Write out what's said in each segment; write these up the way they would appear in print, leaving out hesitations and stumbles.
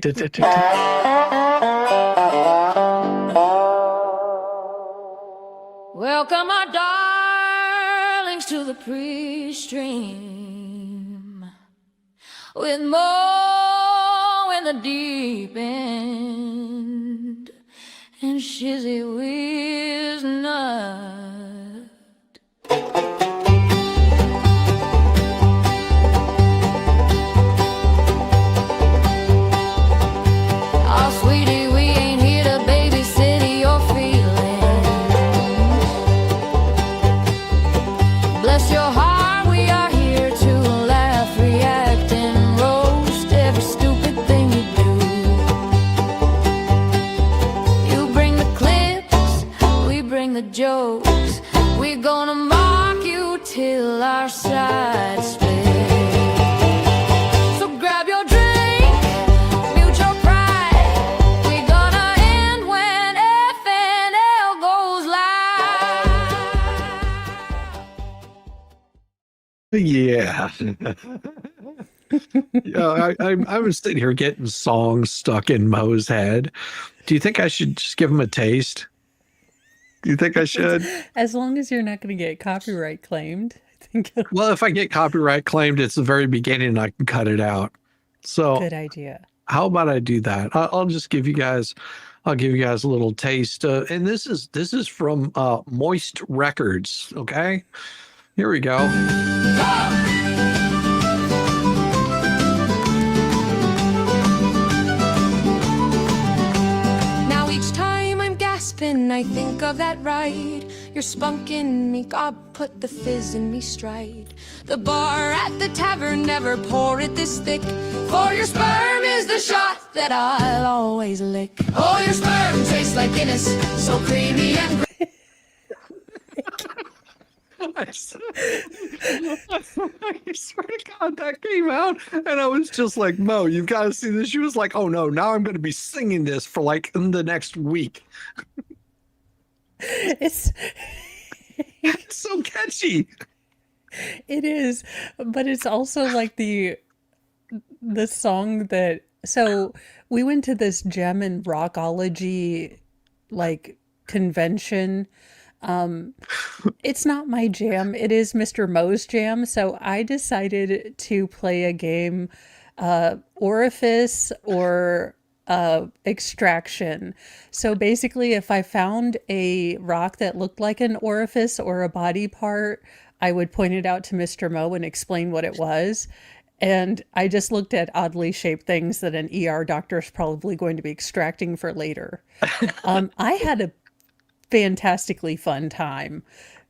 Welcome, our darlings, to the pre-stream with Mo in the deep end and Shizzywhiznut. Oh, sweetie, we ain't here to babysit your feelings. Bless your heart, we are here to laugh, react, and roast every stupid thing you do. You bring the clips, we bring the jokes. We're gonna mock you till our sides split. So grab your drink, mute your pride. We're gonna end when FNL goes live. Yeah. Yeah, I was sitting here getting songs stuck in Mo's head. Do you think I should just give him a taste? Do you think I should? As long as you're not going to get copyright claimed, I think. Well, if I get copyright claimed, it's the very beginning and I can cut it out. So Good idea. how about I do that? I'll just give you guys, I'll give you guys a little taste. And this is from Moist Records. Okay, here we go. Now each time I'm gasping, I think of that ride. You're spunking me, God put the fizz in me stride. The bar at the tavern never pour it this thick. For your sperm is the shot that I'll always lick. Oh, your sperm tastes like Guinness, so creamy and I swear to God, that came out, and I was just like, Mo, you've got to see this. She was like, oh no, now I'm going to be singing this for like in the next week. It's so catchy. It is, but it's also like the song that, so we went to this gem and rockology like convention. It's not my jam. It is Mr. Mo's jam. So I decided to play a game, orifice or extraction. So basically, if I found a rock that looked like an orifice or a body part, I would point it out to Mr. Mo and explain what it was. And I just looked at oddly shaped things that an ER doctor is probably going to be extracting for later. I had a fantastically fun time,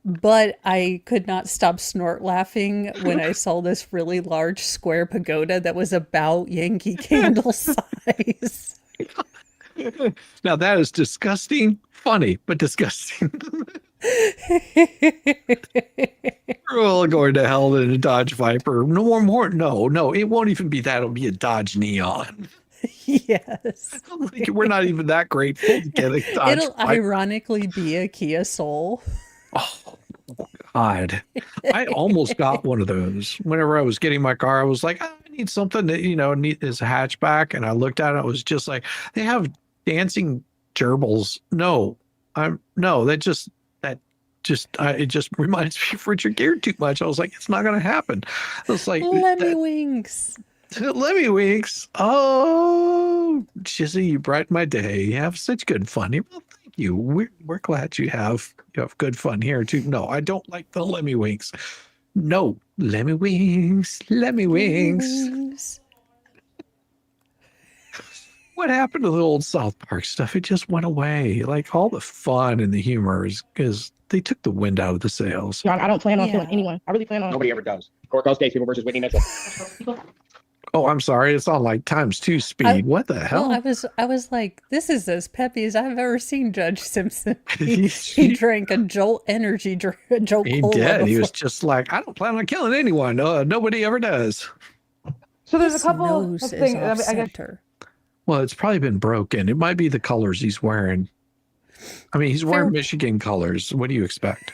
but I could not stop snort laughing when I saw this really large square pagoda that was about Yankee Candle size. Now that is disgusting, funny, but disgusting. We're all going to hell in a Dodge Viper. No, it won't even be that. It'll be a Dodge Neon. Yes. Like, we're not even that grateful to get a Dodge It'll Viper. ironically be a Kia Soul. Oh, God. I almost got one of those. Whenever I was getting my car, I was like, I need something that, need this hatchback. And I looked at it, it was just like, they have dancing gerbils. No, it just reminds me of Richard Gere too much. I was like, it's not going to happen. It's like Lemmy-winks. Lemmy-winks. Oh, Shizzy, you brighten my day. You have such good fun. Well, thank you. We're glad you have good fun here too. No, I don't like the Lemmy-winks. No, Lemmy-winks. What happened to the old South Park stuff? It just went away. Like all the fun and the humor is because they took the wind out of the sails. John, I don't plan on killing anyone. I really plan on. Nobody ever does. Court Ghost Days, people versus Whitney Mitchell. Oh, I'm sorry. It's on like ×2 speed. What the hell? Well, I was like, this is as peppy as I've ever seen Judge Simpson. He drank a Jolt energy drink. He did. He was just like, I don't plan on killing anyone. Nobody ever does. So there's a couple of things. I guess. Well, it's probably been broken. It might be the colors he's wearing. I mean, he's wearing Michigan colors. What do you expect?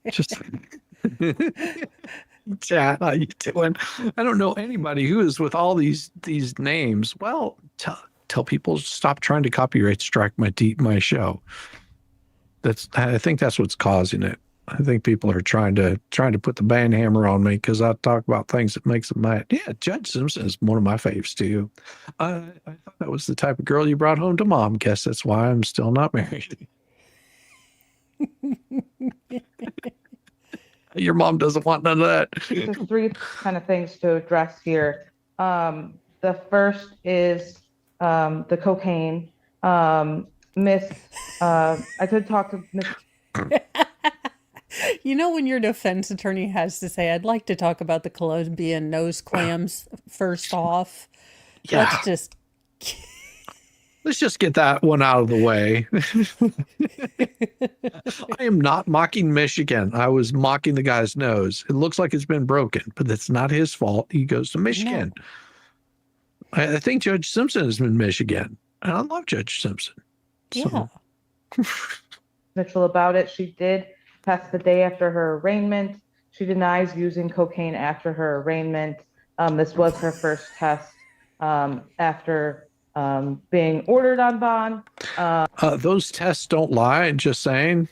Just Chat, how you doing? I don't know anybody who is with all these names. Well, tell people to stop trying to copyright strike my show. I think that's what's causing it. I think people are trying to put the band hammer on me because I talk about things that makes them mad. Yeah, Judge Simpson is one of my faves too. I thought that was the type of girl you brought home to mom. Guess that's why I'm still not married. Your mom doesn't want none of that. There's three kind of things to address here. The first is the cocaine. Miss, I did talk to Miss. You know, when your defense attorney has to say, I'd like to talk about the Colombian nose clams first off. Yeah. Let's just get that one out of the way. I am not mocking Michigan. I was mocking the guy's nose. It looks like it's been broken, but that's not his fault. He goes to Michigan. No. I think Judge Simpson is in Michigan, and I love Judge Simpson. Yeah. Mitchell about it. She did test the day after her arraignment. She denies using cocaine after her arraignment. This was her first test after being ordered on bond. Those tests don't lie. Just saying,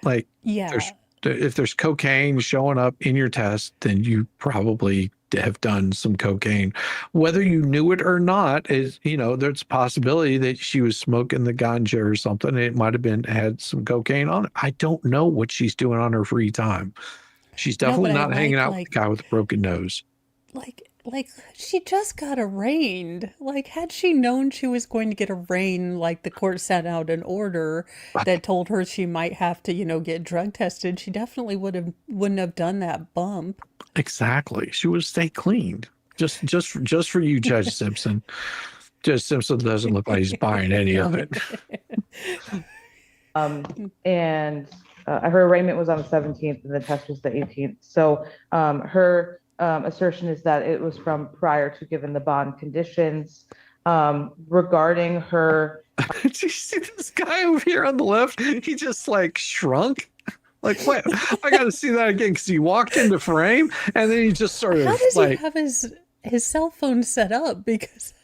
like, yeah, if there's cocaine showing up in your test, then you probably have done some cocaine. Whether you knew it or not is, there's a possibility that she was smoking the ganja or something. It might have had some cocaine on it. I don't know what she's doing on her free time. She's definitely not hanging out with the guy with the broken nose. Like she just got arraigned. Like, had she known she was going to get arraigned, like the court sent out an order that told her she might have to, get drug tested, she definitely wouldn't have done that bump. Exactly. She would stay clean. Just for you, Judge Simpson. Judge Simpson doesn't look like he's buying any of it. And her arraignment was on the 17th and the test was the 18th. So her assertion is that it was from prior to given the bond conditions. Regarding her. Did you see this guy over here on the left? He just like shrunk. Like, what? I got to see that again because he walked into frame and then he just sort of. How does he have his cell phone set up? Because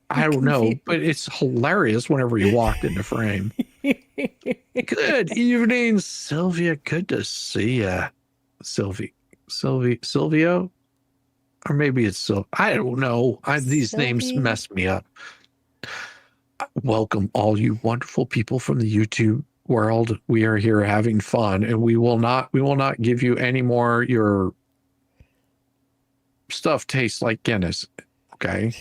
I don't know, but it's hilarious whenever he walked into frame. Good evening, Sylvia. Good to see ya, Silvio, or maybe it's Sil. I don't know. These names mess me up. Welcome, all you wonderful people from the YouTube world. We are here having fun, and we will not give you any more. Your stuff tastes like Guinness. Okay.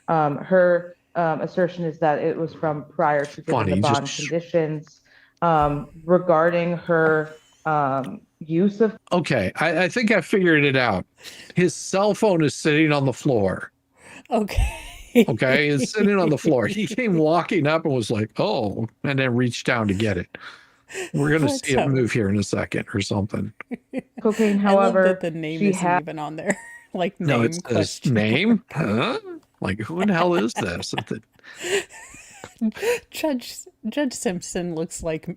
Her assertion is that it was from prior to giving the bond conditions. Regarding her use of. Okay, I think I figured it out. His cell phone is sitting on the floor. Okay. Okay, it's sitting on the floor. He came walking up and was like, "Oh," and then reached down to get it. We're gonna see it move here in a second or something. Cocaine, however, I love that the name isn't even on there. Like, name. No, it says name. Huh? Like, who in the hell is this? Judge Simpson looks like,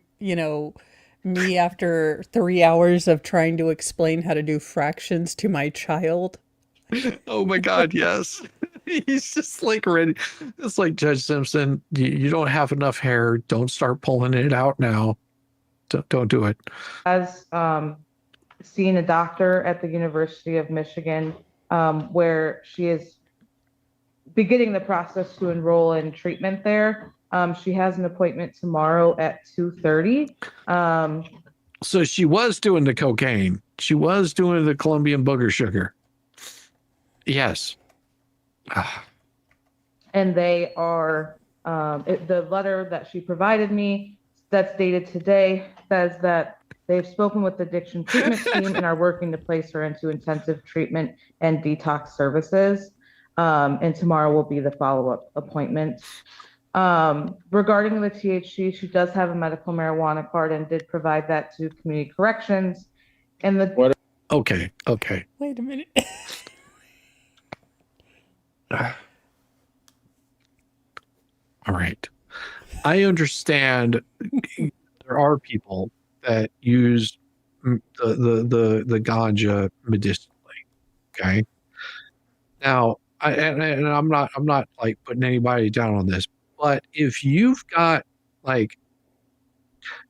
me after 3 hours of trying to explain how to do fractions to my child. Oh my God, yes. He's just like ready. It's like, Judge Simpson, you don't have enough hair. Don't start pulling it out now. Don't do it. As seen a doctor at the University of Michigan, where she is beginning the process to enroll in treatment there. She has an appointment tomorrow at 2:30. So she was doing the cocaine. She was doing the Colombian booger sugar. Yes. And they are, the letter that she provided me that's dated today says that they've spoken with the addiction treatment team and are working to place her into intensive treatment and detox services. And tomorrow will be the follow-up appointment. Regarding the THC, she does have a medical marijuana card and did provide that to community corrections. And the Okay. Wait a minute. All right. I understand there are people that use the ganja medicinally. Okay. Now, and I'm not like putting anybody down on this, but if you've got like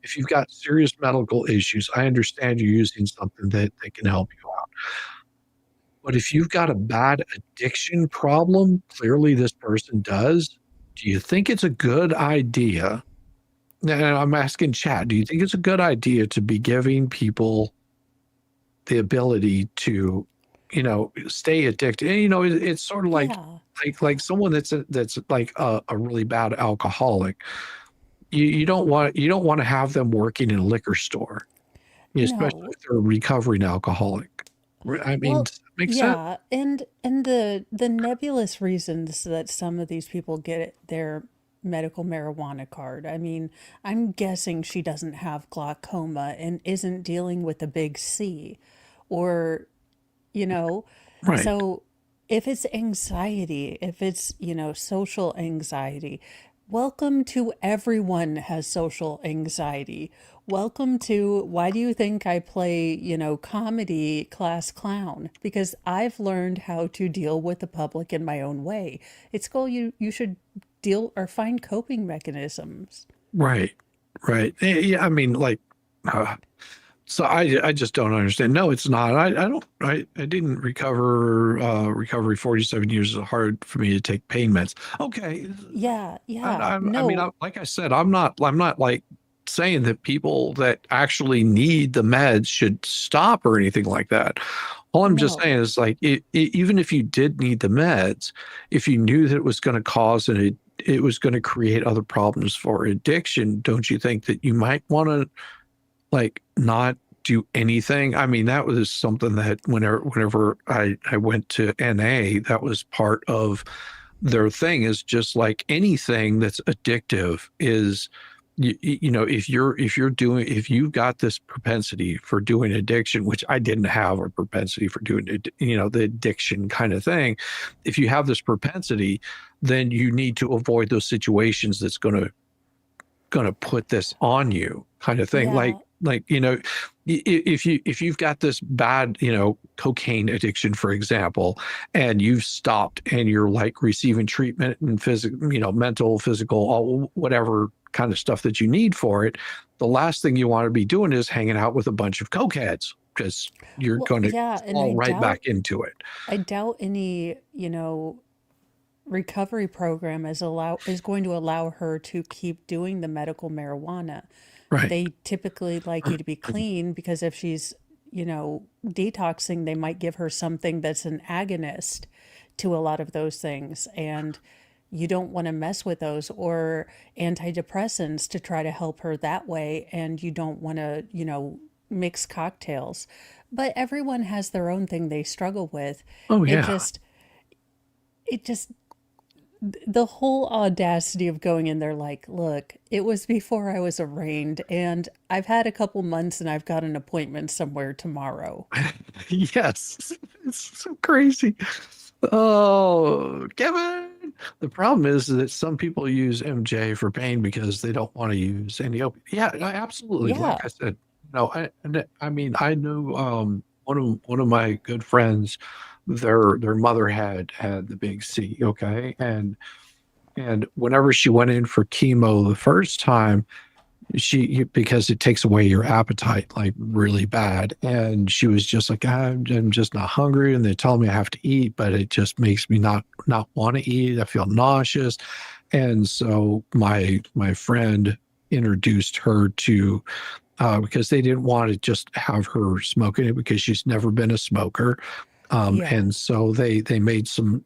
if you've got serious medical issues, I understand you're using something that can help you out. But if you've got a bad addiction problem, clearly this person does. Do you think it's a good idea? And I'm asking chat, do you think it's a good idea to be giving people the ability to, stay addicted? And, it's sort of like Yeah. like someone that's like a really bad alcoholic. You don't want to have them working in a liquor store, especially No. if they're a recovering alcoholic. I mean, Well, does that make sense? yeah, and the nebulous reasons that some of these people get their medical marijuana card. I mean, I'm guessing she doesn't have glaucoma and isn't dealing with a big C, or you know, Right. so if it's anxiety, if it's, social anxiety, welcome to everyone has social anxiety. Welcome to why do you think I play, comedy class clown? Because I've learned how to deal with the public in my own way. It's cool. You should deal or find coping mechanisms. Right. Right. Yeah. I mean, like, uh, so I just don't understand. No, it's not. I didn't recovery 47 years is hard for me to take pain meds. Okay. Yeah, I, yeah. I mean, No, like I said, I'm not like saying that people that actually need the meds should stop or anything like that. All I'm just saying no. is like, even if you did need the meds, if you knew that it was going to cause it was going to create other problems for addiction, don't you think that you might want to like not do anything? I mean, that was something that whenever I went to NA, that was part of their thing, is just like anything that's addictive is if you've got this propensity for doing addiction, which I didn't have a propensity for doing it, the addiction kind of thing. If you have this propensity, then you need to avoid those situations that's going to put this on you, kind of thing. Yeah, Like if you've got this bad cocaine addiction, for example, and you've stopped and you're like receiving treatment and physical, mental, physical, all, whatever kind of stuff that you need for it, the last thing you want to be doing is hanging out with a bunch of cokeheads, because you're well, going to yeah, and fall right back into it. I doubt any, recovery program is going to allow her to keep doing the medical marijuana. Right. They typically like you to be clean because if she's, detoxing, they might give her something that's an agonist to a lot of those things. And you don't want to mess with those, or antidepressants to try to help her that way. And you don't want to, mix cocktails. But everyone has their own thing they struggle with. Oh It yeah. just, it just the whole audacity of going in there like, look, it was before I was arraigned and I've had a couple months and I've got an appointment somewhere tomorrow. Yes, it's so crazy. Oh, Kevin. The problem is that some people use MJ for pain because they don't want to use any opiate. Yeah, absolutely. Like Yeah. I said, no, I mean, I knew one of my good friends, their mother had the big C, okay, and whenever she went in for chemo the first time, because it takes away your appetite like really bad, and she was just like, I'm just not hungry, and they tell me I have to eat, but it just makes me not want to eat. I feel nauseous. And so my friend introduced her to, because they didn't want to just have her smoking it because she's never been a smoker. Yeah. And so they made some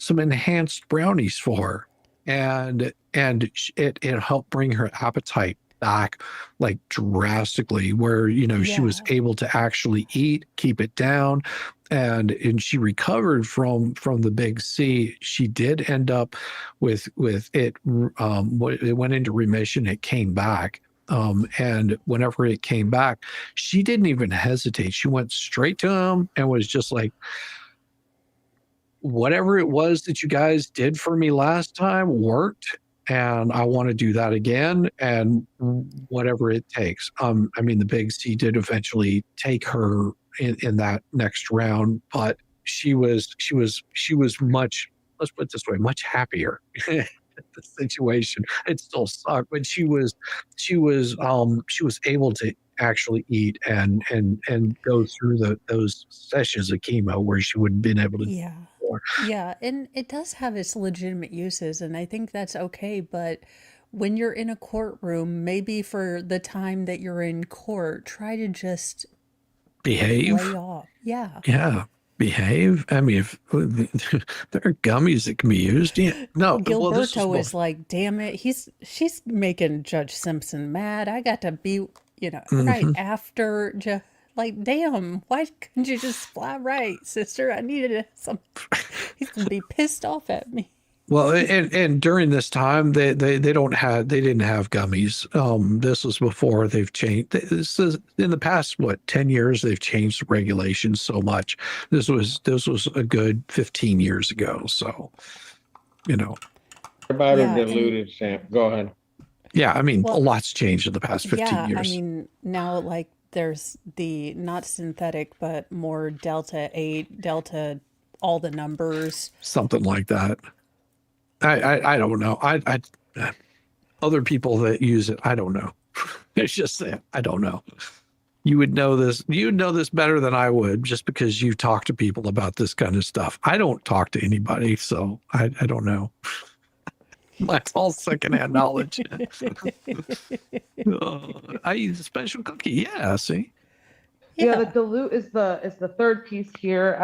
enhanced brownies for her, and it helped bring her appetite back like drastically, where she was Yeah. able to actually eat, keep it down, and she recovered from the big C. She did end up with it. It went into remission. It came back. And whenever it came back, she didn't even hesitate. She went straight to him and was just like, whatever it was that you guys did for me last time worked. and I want to do that again, and whatever it takes. I mean, the Big C did eventually take her in that next round, but she was much, let's put it this way, much happier. The situation, it still sucked, but she was able to actually eat and go through those sessions of chemo where she wouldn't been able to do Yeah. before. Yeah, and it does have its legitimate uses, and I think that's okay, but when you're in a courtroom, maybe for the time that you're in court, try to just Behave. lay off. Yeah. Yeah, behave. I mean, if there are gummies that can be used. Yeah, no. Well, this is Gilberto is like, damn it, she's making Judge Simpson mad. I got to be, right after, like, damn, why couldn't you just fly right, sister? I needed some. He's gonna be pissed off at me. well, and during this time, they didn't have gummies. This was before they've changed. This is in the past 10 years they've changed the regulations so much. This was a good 15 years ago. So, About Yeah, a and diluted Sam. Go ahead. yeah, I mean, a well, lot's changed in the past 15 yeah, I years. mean, now like there's the not synthetic, but more Delta 8, Delta, all the numbers. Something like that. I don't know. Other people that use it, I don't know. It's just that I don't know. You would know this. You'd know this better than I would, just because you talk to people about this kind of stuff. I don't talk to anybody, so I don't know. That's all secondhand knowledge. I use a special cookie. Yeah, see. Yeah, the Yeah. dilute is the third piece here.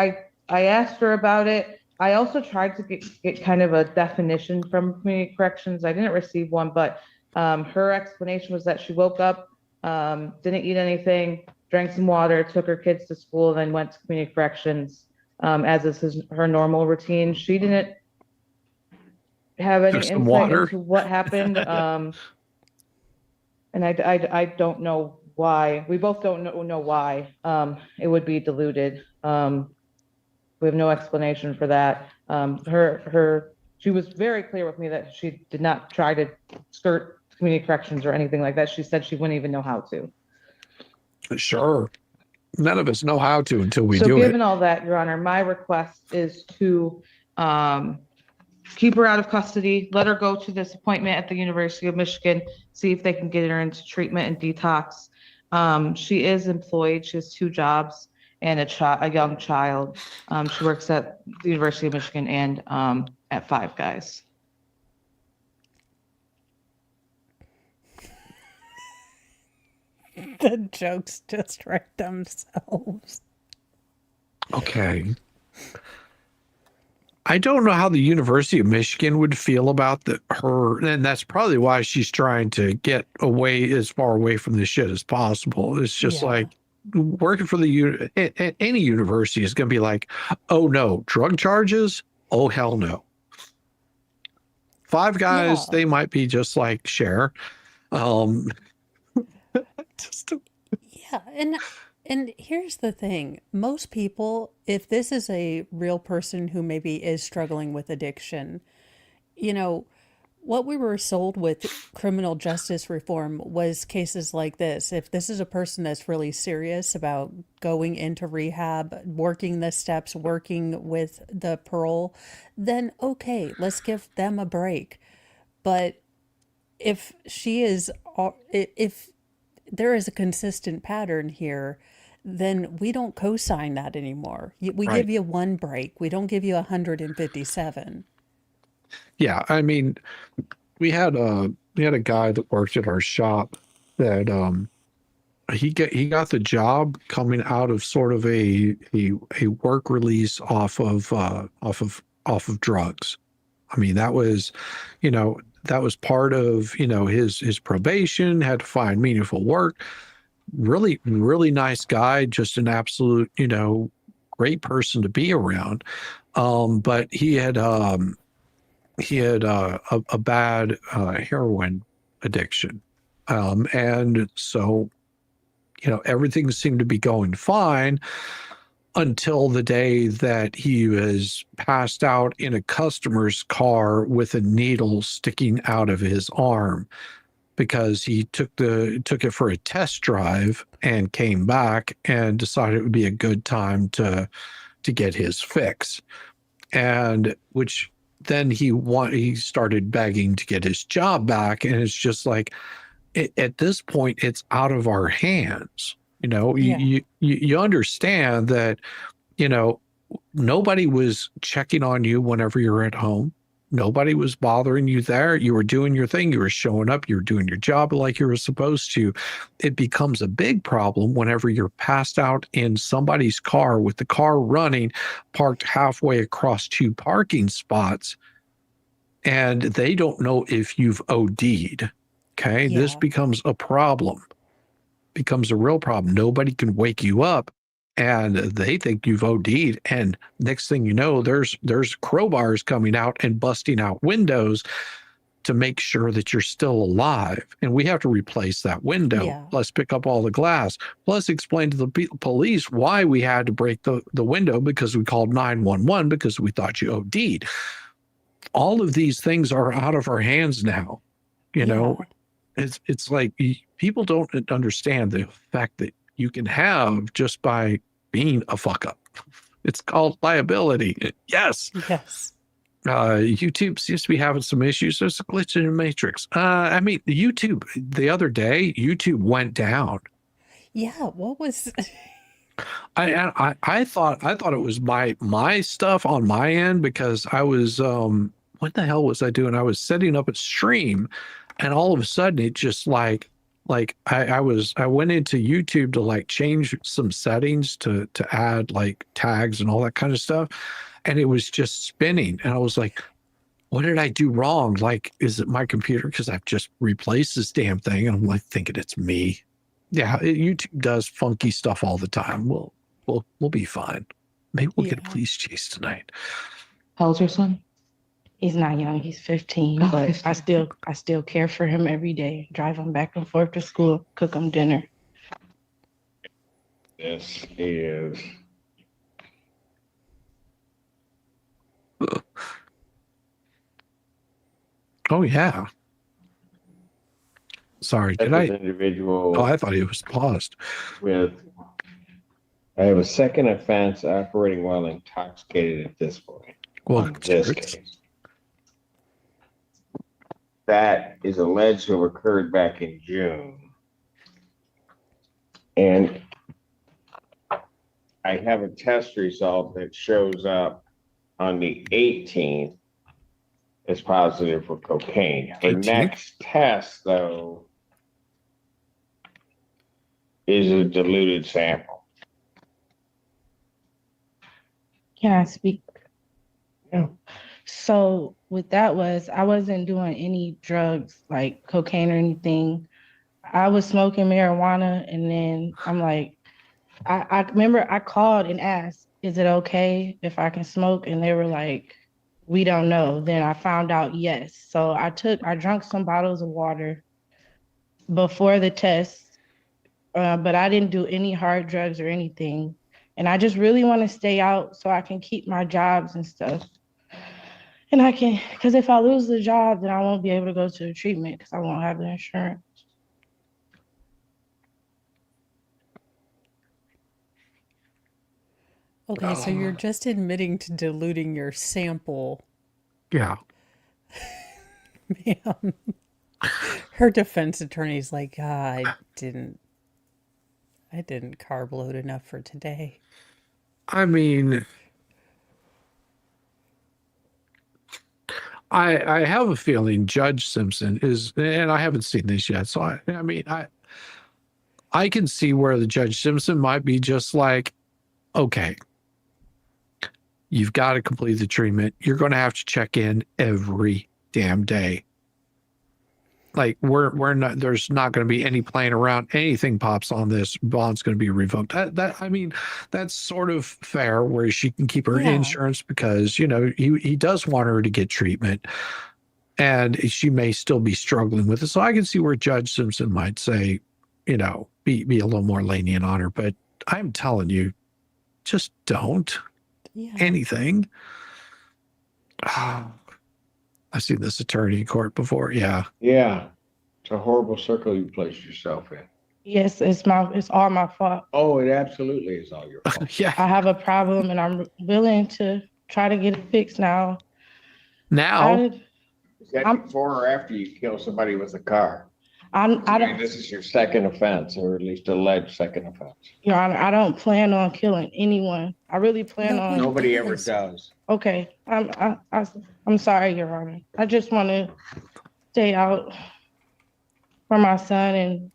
I asked her about it. I also tried to get kind of a definition from community corrections. I didn't receive one, but her explanation was that she woke up, didn't eat anything, drank some water, took her kids to school, then went to community corrections, as is her normal routine. She didn't have any Took some insight water. into what happened. And I don't know why. We both don't know why it would be diluted. We have no explanation for that. She was very clear with me that she did not try to skirt community corrections or anything like that. She said she wouldn't even know how to. Sure. None of us know how to until we So do given it. all that, Your Honor, my request is to keep her out of custody, let her go to this appointment at the University of Michigan, see if they can get her into treatment and detox. She is employed. She has 2 jobs and a young child. She works at the University of Michigan and at Five Guys. The jokes just write themselves. Okay. I don't know how the University of Michigan would feel about her, and that's probably why she's trying to get away as far away from this shit as possible. It's just Yeah. like working for any university is going to be like, oh no, drug charges? Oh hell no. Five Guys, Yeah. they might be just like Cher. Just Yeah, and here's the thing. Most people, if this is a real person who maybe is struggling with addiction, what we were sold with criminal justice reform was cases like this. If this is a person that's really serious about going into rehab, working the steps, working with the parole, then okay, let's give them a break. But if there is a consistent pattern here, then we don't co-sign that anymore. We right. give you 1 break. We don't give you 157. Yeah, I mean, we had a guy that worked at our shop that he got the job coming out of sort of a work release off of drugs. I mean, that was part of his probation, had to find meaningful work. Really, really nice guy, just an absolute great person to be around. But he had a bad heroin addiction, and so everything seemed to be going fine. until the day that he was passed out in a customer's car with a needle sticking out of his arm, because he took it for a test drive and came back and decided it would be a good time to get his fix. And which then he started begging to get his job back. And it's just like, at this point, it's out of our hands. You understand that, nobody was checking on you whenever you're at home. Nobody was bothering you there. You were doing your thing. You were showing up. You were doing your job like you were supposed to. It becomes a big problem whenever you're passed out in somebody's car with the car running, parked halfway across 2 parking spots, and they don't know if you've OD'd. Okay. Yeah. This becomes a problem, becomes a real problem. Nobody can wake you up, and they think you've OD'd. And next thing you know, there's crowbars coming out and busting out windows to make sure that you're still alive. And we have to replace that window, plus pick up all the glass, plus explain to the police why we had to break the window, because we called 911 because we thought you OD'd. All of these things are out of our hands now. It's like people don't understand the effect that you can have just by being a fuck up. It's called liability. Yes. YouTube seems to be having some issues. There's a glitch in the matrix. YouTube, the other day, YouTube went down. Yeah. What was? I thought it was my stuff on my end, because I was what the hell was I doing? I was setting up a stream, and all of a sudden it just I went into YouTube to change some settings to add tags and all that kind of stuff, and it was just spinning, and I was like, what did I do wrong? Is it my computer? Because I've just replaced this damn thing, and I'm thinking it's me. Yeah, YouTube does funky stuff all the time. We'll be fine. Maybe we'll get a police chase tonight. How old's your son? He's not young, he's 15, but I still care for him every day, drive him back and forth to school, cook him dinner. This is Oh yeah. Sorry, did an I? individual Oh, I thought he was paused. with I have a second offense operating while intoxicated at this point. Well, On this case. That is alleged to have occurred back in June. And I have a test result that shows up on the 18th as positive for cocaine. Her 18th? next test, though, is a diluted sample. Can I speak? Yeah. So what that was, I wasn't doing any drugs like cocaine or anything. I was smoking marijuana, and then I'm like, I remember I called and asked, is it okay if I can smoke? And they were like, we don't know. Then I found out yes. So I drank some bottles of water before the test, but I didn't do any hard drugs or anything. And I just really want to stay out so I can keep my jobs and stuff. And I can, because if I lose the job, then I won't be able to go to the treatment because I won't have the insurance. Okay, so you're just admitting to diluting your sample. Yeah. Ma'am. Her defense attorney's like, I didn't carb load enough for today. I mean, I have a feeling Judge Simpson is, and I haven't seen this yet, so I can see where the Judge Simpson might be just like, okay, you've got to complete the treatment. You're going to have to check in every damn day. Like we're not, there's not going to be any playing around. Anything pops on this, bond's going to be revoked. I mean, that's sort of fair where she can keep her insurance because, you know, he does want her to get treatment and she may still be struggling with it. So I can see where Judge Simpson might say, you know, be a little more lenient on her. But I'm telling you, Just don't. Yeah. Anything. Oh, I've seen this attorney in court before. Yeah. Yeah. It's a horrible circle you placed yourself in. Yes, it's all my fault. Oh, it absolutely is all your fault. Yeah. I have a problem and I'm willing to try to get it fixed now. Now, Is that before or after you kill somebody with a car? I Okay, this is your second offense, or at least alleged second offense. Your Honor, I don't plan on killing anyone. I really plan No, on. Nobody ever Yes. does. Okay, I'm sorry, Your Honor. I just want to stay out for my son and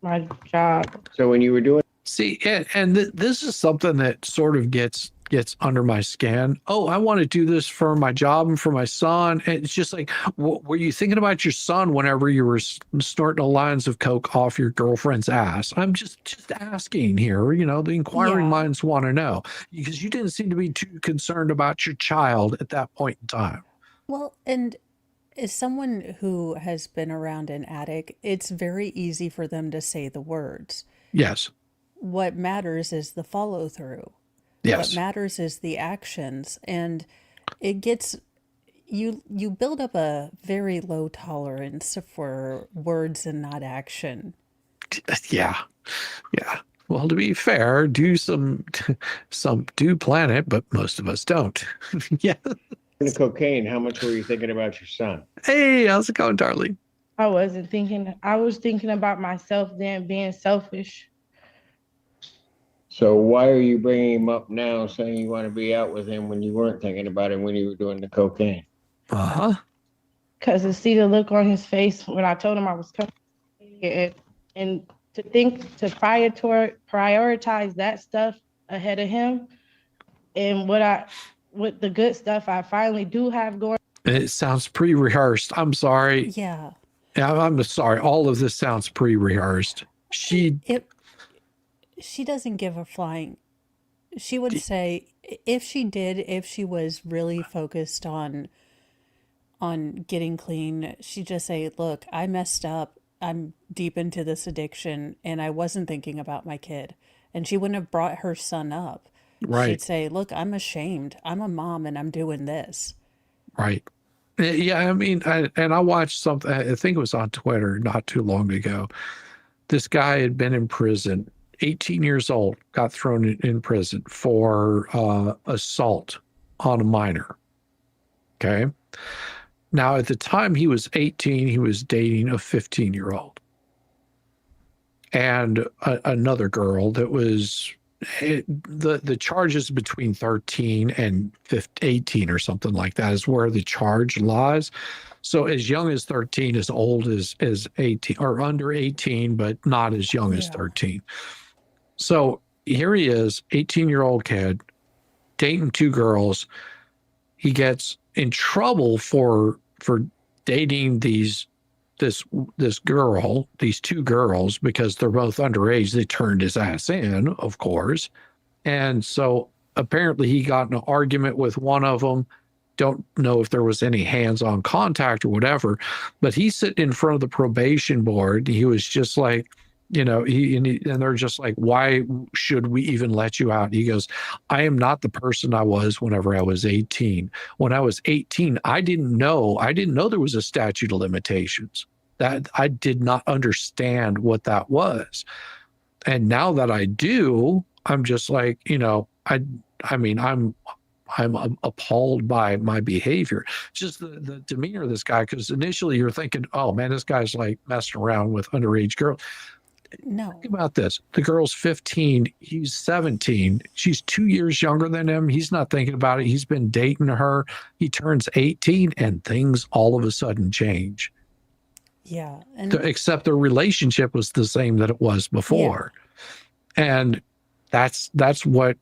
my job. So when you were doing, see, and this is something that sort of gets under my skin. Oh, I want to do this for my job and for my son. And it's just like, were you thinking about your son whenever you were snorting the lines of coke off your girlfriend's ass? I'm just asking here. You know, the inquiring Yeah. minds want to know, because you didn't seem to be too concerned about your child at that point in time. Well, and as someone who has been around an addict, it's very easy for them to say the words. Yes. What matters is the follow through. Yes. What matters is the actions, and it gets you build up a very low tolerance for words and not action. Yeah. Yeah. Well, to be fair, some do plan it, but most of us don't. Yeah. the cocaine, how much were you thinking about your son? Hey, how's it going, darling? I wasn't thinking, I was thinking about myself then, being selfish. So why are you bringing him up now, saying you want to be out with him when you weren't thinking about him when you were doing the cocaine? Uh-huh. Because to see the look on his face when I told him I was coming, and to think to prioritize that stuff ahead of him, and with the good stuff I finally do have going. It sounds pre-rehearsed. I'm sorry. Yeah. I'm sorry. All of this sounds pre-rehearsed. She doesn't give a flying. She would say if she was really focused on getting clean, she'd just say, look, I messed up. I'm deep into this addiction and I wasn't thinking about my kid. And she wouldn't have brought her son up. Right. She'd say, look, I'm ashamed. I'm a mom and I'm doing this. Right. Yeah, I mean, I watched something, I think it was on Twitter not too long ago. This guy had been in prison, 18 years old, got thrown in prison for assault on a minor. Okay. Now, at the time he was 18, he was dating a 15-year-old. And another girl that was, the charges between 13 and 18 or something like that is where the charge lies. So as young as 13, as old as 18, or under 18, but not as young as 13. So here he is, 18-year-old kid, dating two girls. He gets in trouble for dating these two girls, because they're both underage. They turned his ass in, of course. And so apparently he got in an argument with one of them. Don't know if there was any hands-on contact or whatever, but he's sitting in front of the probation board. He was just like, you know, and they're just like, why should we even let you out? He goes, I am not the person I was whenever I was 18. When I was 18, I didn't know there was a statute of limitations. That I did not understand what that was. And now that I do, I'm just like, you know, I mean, I'm appalled by my behavior. Just the demeanor of this guy, because initially you're thinking, oh man, this guy's like messing around with underage girls. No. Think about this. The girl's 15, he's 17. She's 2 years younger than him. He's not thinking about it. He's been dating her. He turns 18 and things all of a sudden change. Yeah. And Except their relationship was the same that it was before. Yeah. And that's what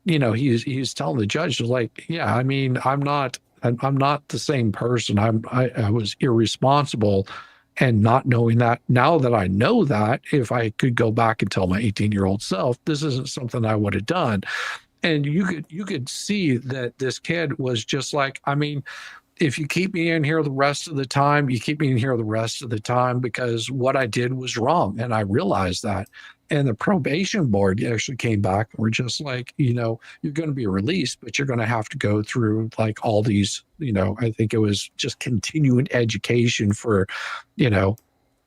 you know, he's telling the judge, like, yeah, I mean, I'm not the same person. I was irresponsible. And not knowing that, now that I know that, if I could go back and tell my 18-year-old self, this isn't something I would have done. And you could see that this kid was just like, I mean, if you keep me in here the rest of the time, you keep me in here the rest of the time, because what I did was wrong. And I realized that. And the probation board actually came back and were just like, you know, you're going to be released, but you're going to have to go through like all these, you know, I think it was just continuing education for, you know,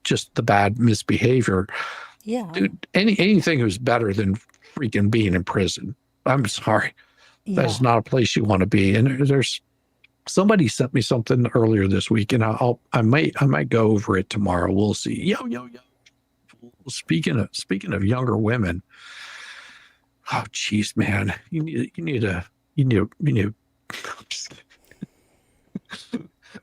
just the bad misbehavior. Yeah. Dude, anything was better than freaking being in prison. I'm sorry. Yeah. That's not a place you want to be. And there's somebody sent me something earlier this week, and I might go over it tomorrow. We'll see. Yo. Speaking of younger women, oh jeez, man, you need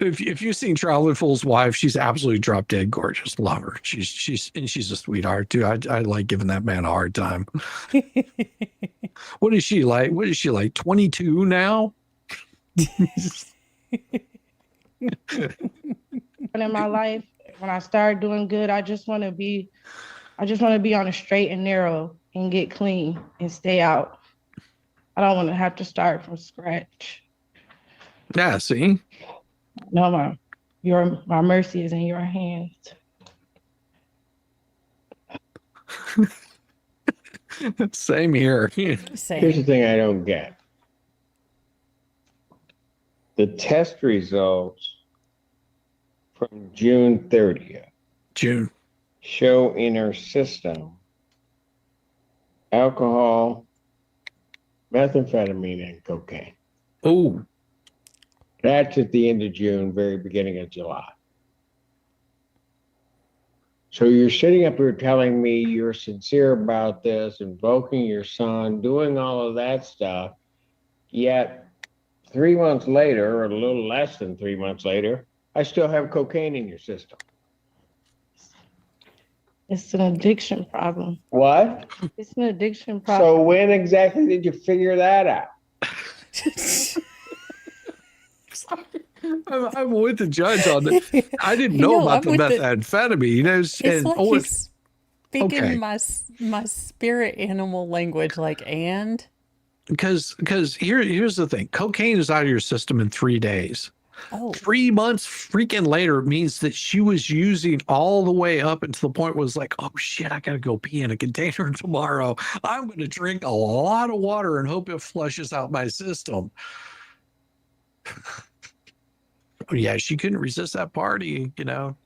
if you've seen Traveling Fool's Wife, she's absolutely drop dead gorgeous. Love her. She's a sweetheart too. I like giving that man a hard time. What is she like? 22 now? In my life, when I start doing good, I just want to be on a straight and narrow and get clean and stay out. I don't want to have to start from scratch. Yeah, see? No, my mercy is in your hands. Same here. Same. Here's the thing I don't get. The test results from June 30th June. show in her system alcohol, methamphetamine, and cocaine. Oh, That's at the end of June, very beginning of July. So you're sitting up here telling me you're sincere about this, invoking your son, doing all of that stuff, yet 3 months later, or a little less than 3 months later, I still have cocaine in your system. It's an addiction problem. What? It's an addiction problem. So when exactly did you figure that out? I'm with the judge on this. I didn't know about the methamphetamine. You know, It's like he's speaking my spirit animal language, like, and because here's the thing: cocaine is out of your system in 3 days. oh, 3 months freaking later means that she was using all the way up until the point where it was like, oh shit, I gotta go pee in a container tomorrow. I'm gonna drink a lot of water and hope it flushes out my system. Oh, yeah, she couldn't resist that party, you know.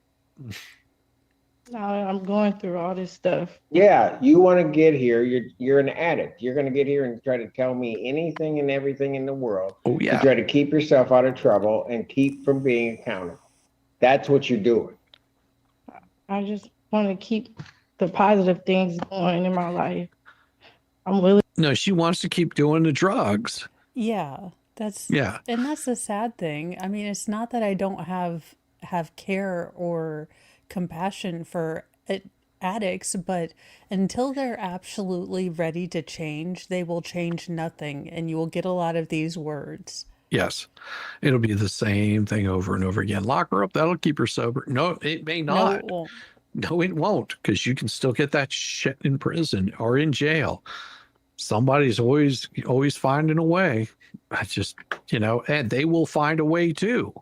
Now I'm going through all this stuff. Yeah, you want to get here. You're an addict. You're going to get here and try to tell me anything and everything in the world Oh to yeah. try to keep yourself out of trouble and keep from being accountable. That's what you're doing. I just want to keep the positive things going in my life. I'm willing. No, she wants to keep doing the drugs. yeah, that's Yeah. and that's the sad thing. I mean, it's not that I don't have care or compassion for addicts, but until they're absolutely ready to change, they will change nothing, and you will get a lot of these words. Yes. It'll be the same thing over and over again. Lock her up. That'll keep her sober. No, it may No, not. it won't. No, it won't, because you can still get that shit in prison or in jail. Somebody's always finding a way. I just, you know, and they will find a way too.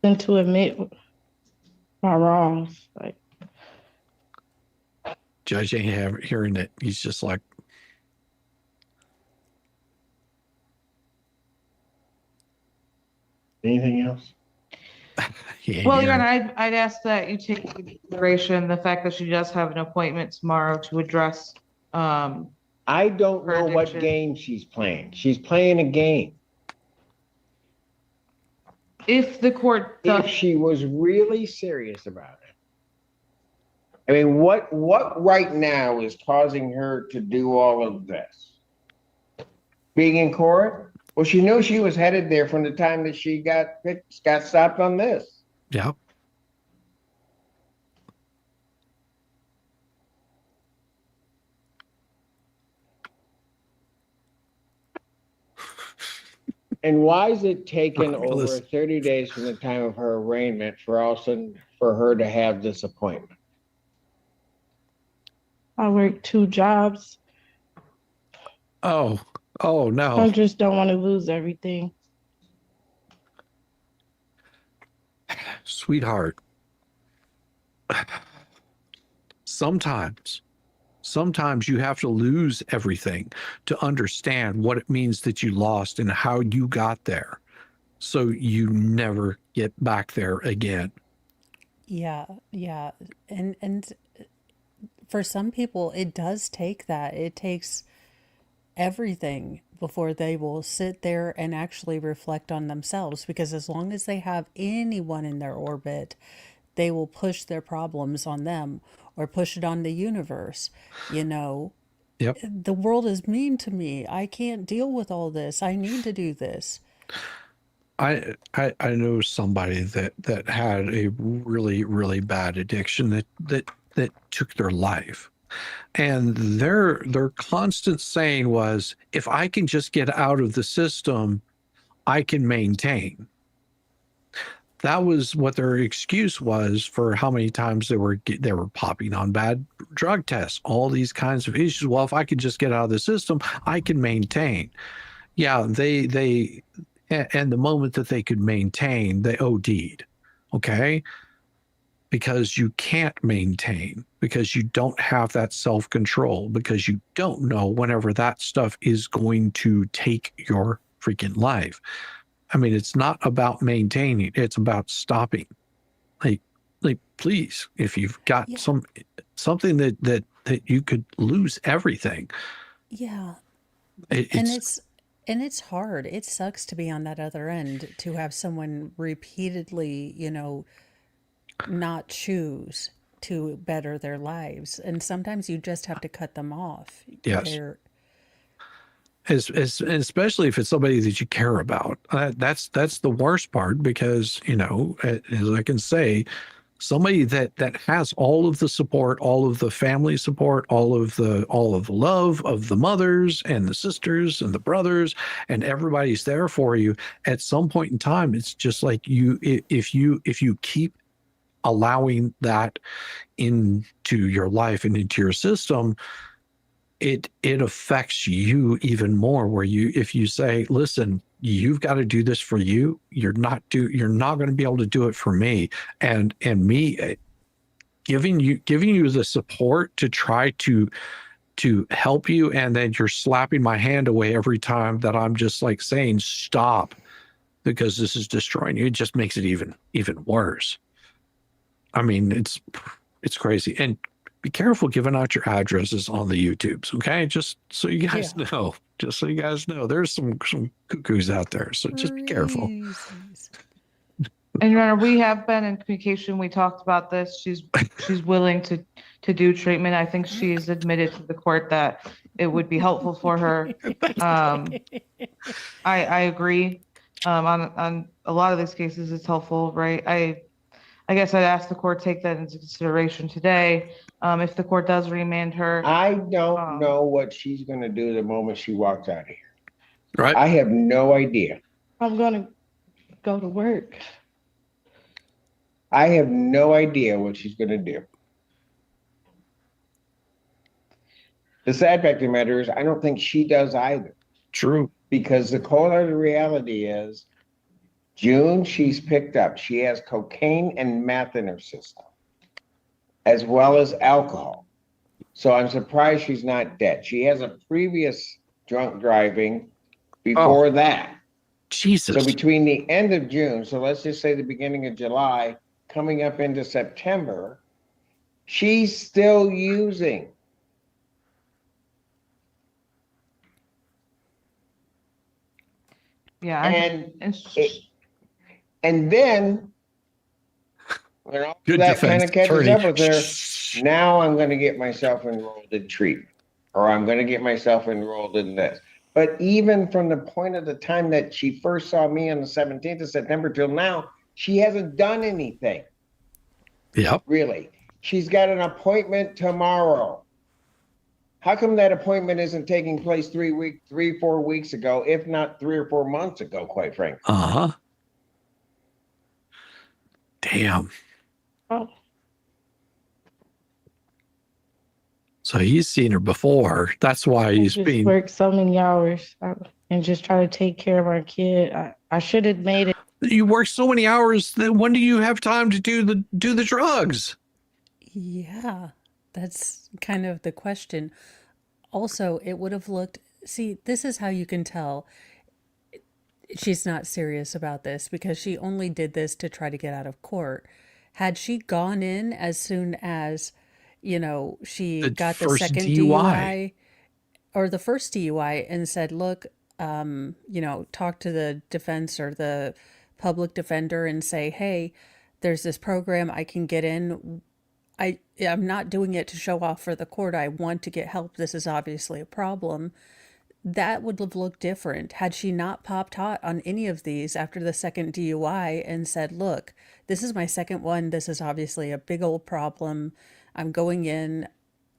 To admit my wrongs. Like, Judge ain't hearing it. He's just like, Anything else? he ain't Well, hearing Your it. Honor, I'd ask that you take into consideration the fact that she does have an appointment tomorrow to address, I don't Her know what addiction. game she's playing. She's playing a game. if the court If does. she was really serious about it. I mean, what right now is causing her to do all of this? Being in court? Well, she knew she was headed there from the time that she got stopped on this. Yeah. And why is it taken Okay, over listen. 30 days from the time of her arraignment for all of a sudden for her to have this appointment? I work 2 jobs. Oh I no. just don't want to lose everything. sometimes you have to lose everything to understand what it means that you lost and how you got there, so you never get back there again. Yeah, yeah. And for some people it does take that. It takes everything before they will sit there and actually reflect on themselves, because as long as they have anyone in their orbit, they will push their problems on them or push it on the universe. You know, Yep. the world is mean to me. I can't deal with all this. I need to do this. I know somebody that had a really, really bad addiction that took their life. And their constant saying was, if I can just get out of the system, I can maintain. That was what their excuse was for how many times they were popping on bad drug tests, all these kinds of issues. Well, if I could just get out of the system, I can maintain. Yeah, and the moment that they could maintain, they OD'd. Okay. Because you can't maintain, because you don't have that self-control, because you don't know whenever that stuff is going to take your freaking life. I mean, it's not about maintaining, it's about stopping. Like please, if you've got something that you could lose everything. Yeah. It's And it's hard. It sucks to be on that other end, to have someone repeatedly, you know, not choose to better their lives. And sometimes you just have to cut them off. Yes. They're, especially if it's somebody that you care about. That's the worst part, because, you know, as I can say, somebody that has all of the support, all of the family support, all of the love of the mothers and the sisters and the brothers, and everybody's there for you. At some point in time, it's just like if you keep allowing that into your life and into your system, it affects you even more, where if you say, listen, you've got to do this for you, you're not going to be able to do it for me, and me giving you the support to try to help you, and then you're slapping my hand away every time that I'm just like saying stop, because this is destroying you. It just makes it even worse. I mean, it's crazy. And be careful giving out your addresses on the YouTubes, okay? Just so you guys know. Just so you guys know, there's some cuckoos out there. So just be careful. And Your Honor, we have been in communication. We talked about this. She's willing to do treatment. I think she's admitted to the court that it would be helpful for her. I agree. On a lot of these cases, it's helpful, right? I guess I'd ask the court to take that into consideration today. If the court does remand her. I don't know what she's gonna do the moment she walks out of here. Right. I have no idea. I'm gonna go to work. I have no idea what she's gonna do. The sad fact of the matter is, I don't think she does either. True. Because the cold hard reality is, June, she's picked up. She has cocaine and meth in her system, as well as alcohol. So I'm surprised she's not dead. She has a previous drunk driving before that. Jesus. So between the end of June, so let's just say the beginning of July, coming up into September, she's still using. Yeah. And then when all Good that kind of defense, catches attorney. up with her, now I'm going to get myself enrolled in treatment, or I'm going to get myself enrolled in this. But even from the point of the time that she first saw me on the 17th of September till now, she hasn't done anything. Yep. Really. She's got an appointment tomorrow. How come that appointment isn't taking place 4 weeks ago, if not 3 or 4 months ago, quite frankly? Uh-huh. Damn. Oh, So he's seen her before. That's why I he's just being. worked so many hours and just try to take care of our kid. I should have made it. You work so many hours that when do you have time to do the drugs? Yeah. That's kind of the question. Also, it would have looked, see, this is how you can tell she's not serious about this because she only did this to try to get out of court. Had she gone in as soon as, she The got the first second DUI. DUI or the first DUI and said, look, talk to the defense or the public defender and say, hey, there's this program I can get in. I'm not doing it to show off for the court. I want to get help. This is obviously a problem. That would have looked different had she not popped hot on any of these after the second DUI and said, look, this is my second one. This is obviously a big old problem. I'm going in.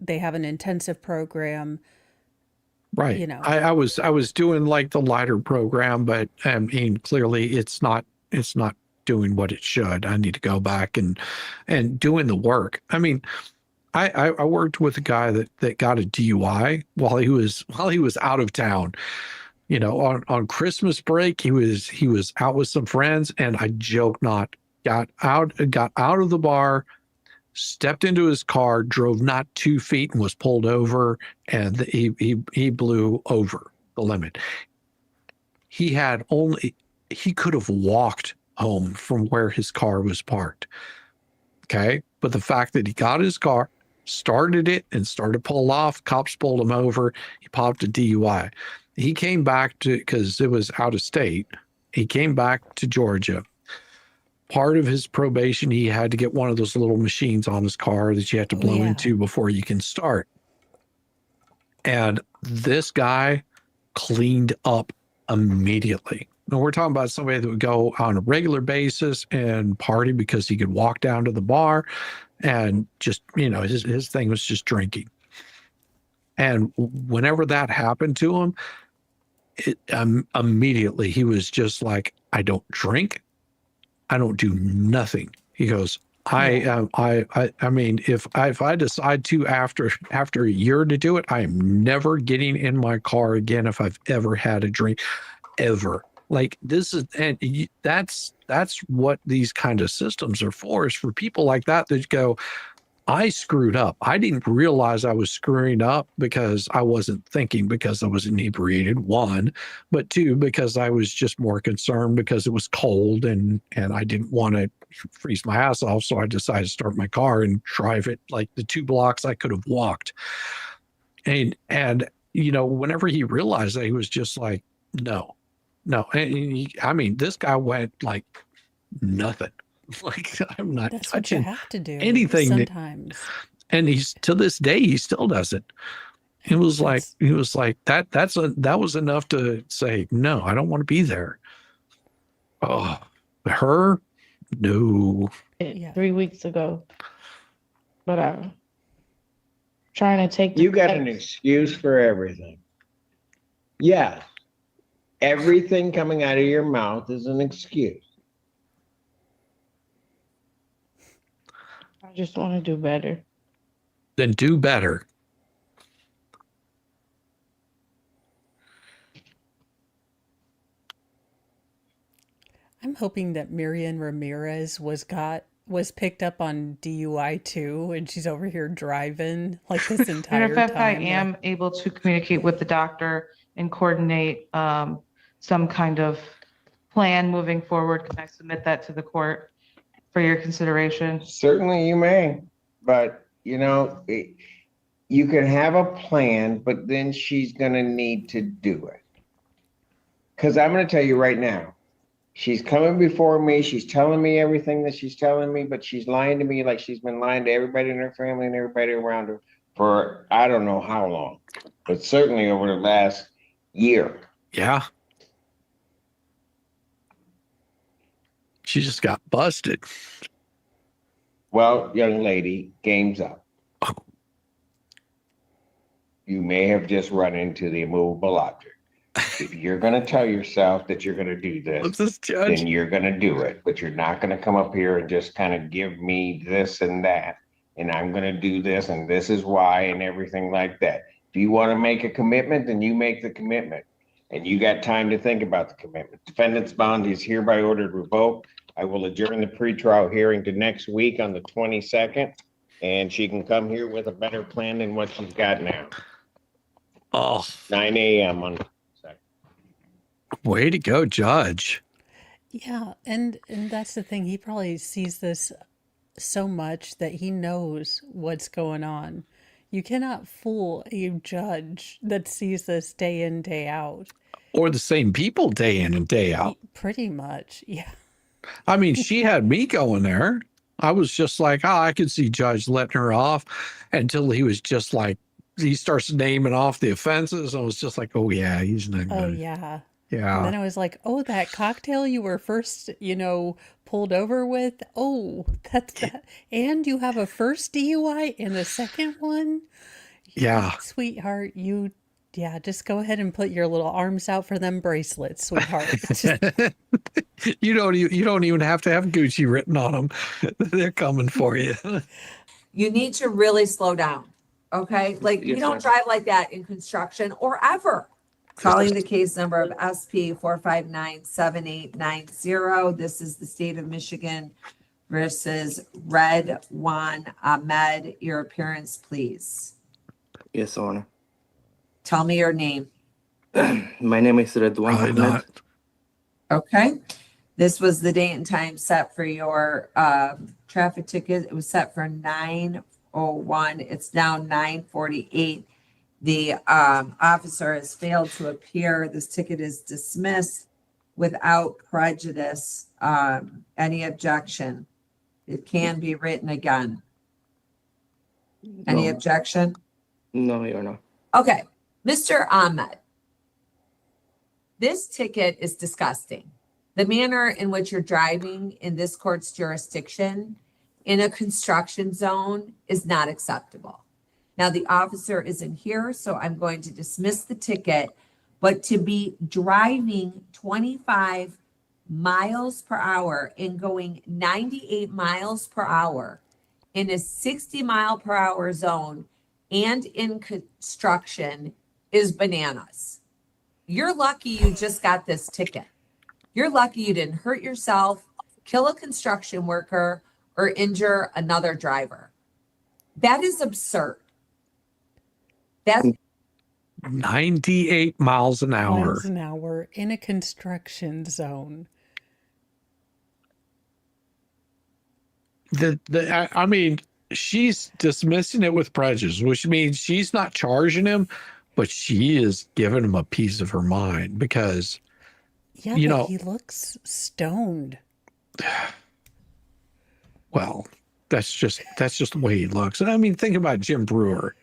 They have an intensive program. Right. I was doing like the lighter program, but I mean, clearly it's not doing what it should. I need to go back and doing the work. I mean, I worked with a guy that got a DUI while he was out of town. On Christmas break, he was out with some friends, and I joke not, got out of the bar, stepped into his car, drove not 2 feet, and was pulled over, and he blew over the limit. He could have walked home from where his car was parked. Okay. But the fact that he got his car, started it, and started to pull off, cops pulled him over. He popped a DUI. He came back because it was out of state. He came back to Georgia. Part of his probation, he had to get one of those little machines on his car that you have to blow into before you can start. And this guy cleaned up immediately. Now, we're talking about somebody that would go on a regular basis and party because he could walk down to the bar and just, his thing was just drinking. And whenever that happened to him, immediately he was just like, I don't drink. I don't do nothing. He goes, I mean, if I decide to after a year to do it, I am never getting in my car again if I've ever had a drink, ever. Like this is, and that's what these kind of systems are for, is for people like that go, I screwed up. I didn't realize I was screwing up because I wasn't thinking, because I was inebriated, one, but two, because I was just more concerned because it was cold and I didn't want to freeze my ass off. So I decided to start my car and drive it like the 2 blocks I could have walked. And whenever he realized that, he was just like, no. And this guy went like nothing. Like, I'm not That's what you touching have to do anything sometimes. and he's, to this day, he still does it. He was like that was enough to say, no, I don't want to be there. Oh, her, no. 3 weeks ago, but I'm trying to take. You got an excuse for everything. Yes, everything coming out of your mouth is an excuse. I just want to do better. Then do better. I'm hoping that Miriam Ramirez was picked up on DUI too, and she's over here driving like this entire Matter of fact, I time. am able to communicate with the doctor and coordinate some kind of plan moving forward. Can I submit that to the court for your consideration? Certainly you may, but you can have a plan, but then she's going to need to do it. Because I'm going to tell you right now, she's coming before me. She's telling me everything that she's telling me, but she's lying to me like she's been lying to everybody in her family and everybody around her for I don't know how long, but certainly over the last year. Yeah. She just got busted. Well, young lady, game's up. Oh. You may have just run into the immovable object. If you're going to tell yourself that you're going to do this, then you're going to do it. But you're not going to come up here and just kind of give me this and that, and I'm going to do this, and this is why, and everything like that. If you want to make a commitment, then you make the commitment. And you got time to think about the commitment. Defendant's bond is hereby ordered revoked. I will adjourn the pretrial hearing to next week on the 22nd. And she can come here with a better plan than what she's got now. Oh, 9 a.m. on second. way to go, Judge. Yeah, and that's the thing. He probably sees this so much that he knows what's going on. You cannot fool a judge that sees this day in, day out. Or the same people day in and day out. Pretty much, yeah. I mean, she had me going there. I was just like, oh, I could see Judge letting her off until he was just like, he starts naming off the offenses. I was just like, oh, yeah, he's not Oh, good. yeah. Yeah. And then I was like, oh, that cocktail you were first, pulled over with. Oh, that's that. And you have a first DUI and a second one. Yeah. Sweetheart, just go ahead and put your little arms out for them bracelets, sweetheart. You don't even have to have Gucci written on them. They're coming for you. You need to really slow down. Okay. Like you don't drive like that in construction or ever. Calling the case number of SP 4597890. This is the state of Michigan versus Red Juan Ahmed. Your appearance, please. Yes, Honor. Tell me your name. My name is Redwan Probably Ahmed. not. Okay. This was the date and time set for your traffic ticket. It was set for 9:01. It's now 9:48. The officer has failed to appear. This ticket is dismissed without prejudice. Any objection? It can be written again. Any No. objection? No, Your Honor. Okay, Mr. Ahmed, this ticket is disgusting. The manner in which you're driving in this court's jurisdiction in a construction zone is not acceptable. Now, the officer isn't here, so I'm going to dismiss the ticket, but to be driving 25 miles per hour and going 98 miles per hour in a 60 mile per hour zone and in construction is bananas. You're lucky you just got this ticket. You're lucky you didn't hurt yourself, kill a construction worker, or injure another driver. That is absurd. That's 98 miles an hour. Miles an hour in a construction zone. I mean, she's dismissing it with prejudice, which means she's not charging him, but she is giving him a piece of her mind because, Yeah, you but know, he looks stoned. well, that's just the way he looks. And I mean, think about Jim Brewer.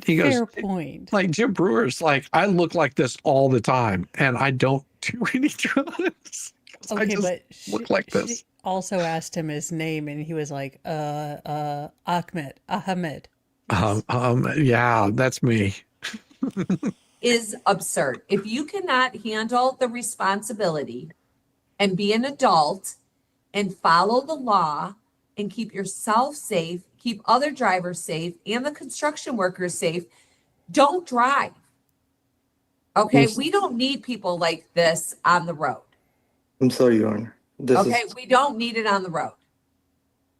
He Fair goes, point. like Jim Brewer's like, I look like this all the time and I don't do any drugs. I Okay, just but look like she this. also asked him his name and he was like, Ahmed. Yeah, that's me. is absurd. If you cannot handle the responsibility and be an adult and follow the law and keep yourself safe, keep other drivers safe and the construction workers safe, don't drive. Okay, Yes. we don't need people like this on the road. I'm sorry, Your Honor. Okay, we don't need it on the road.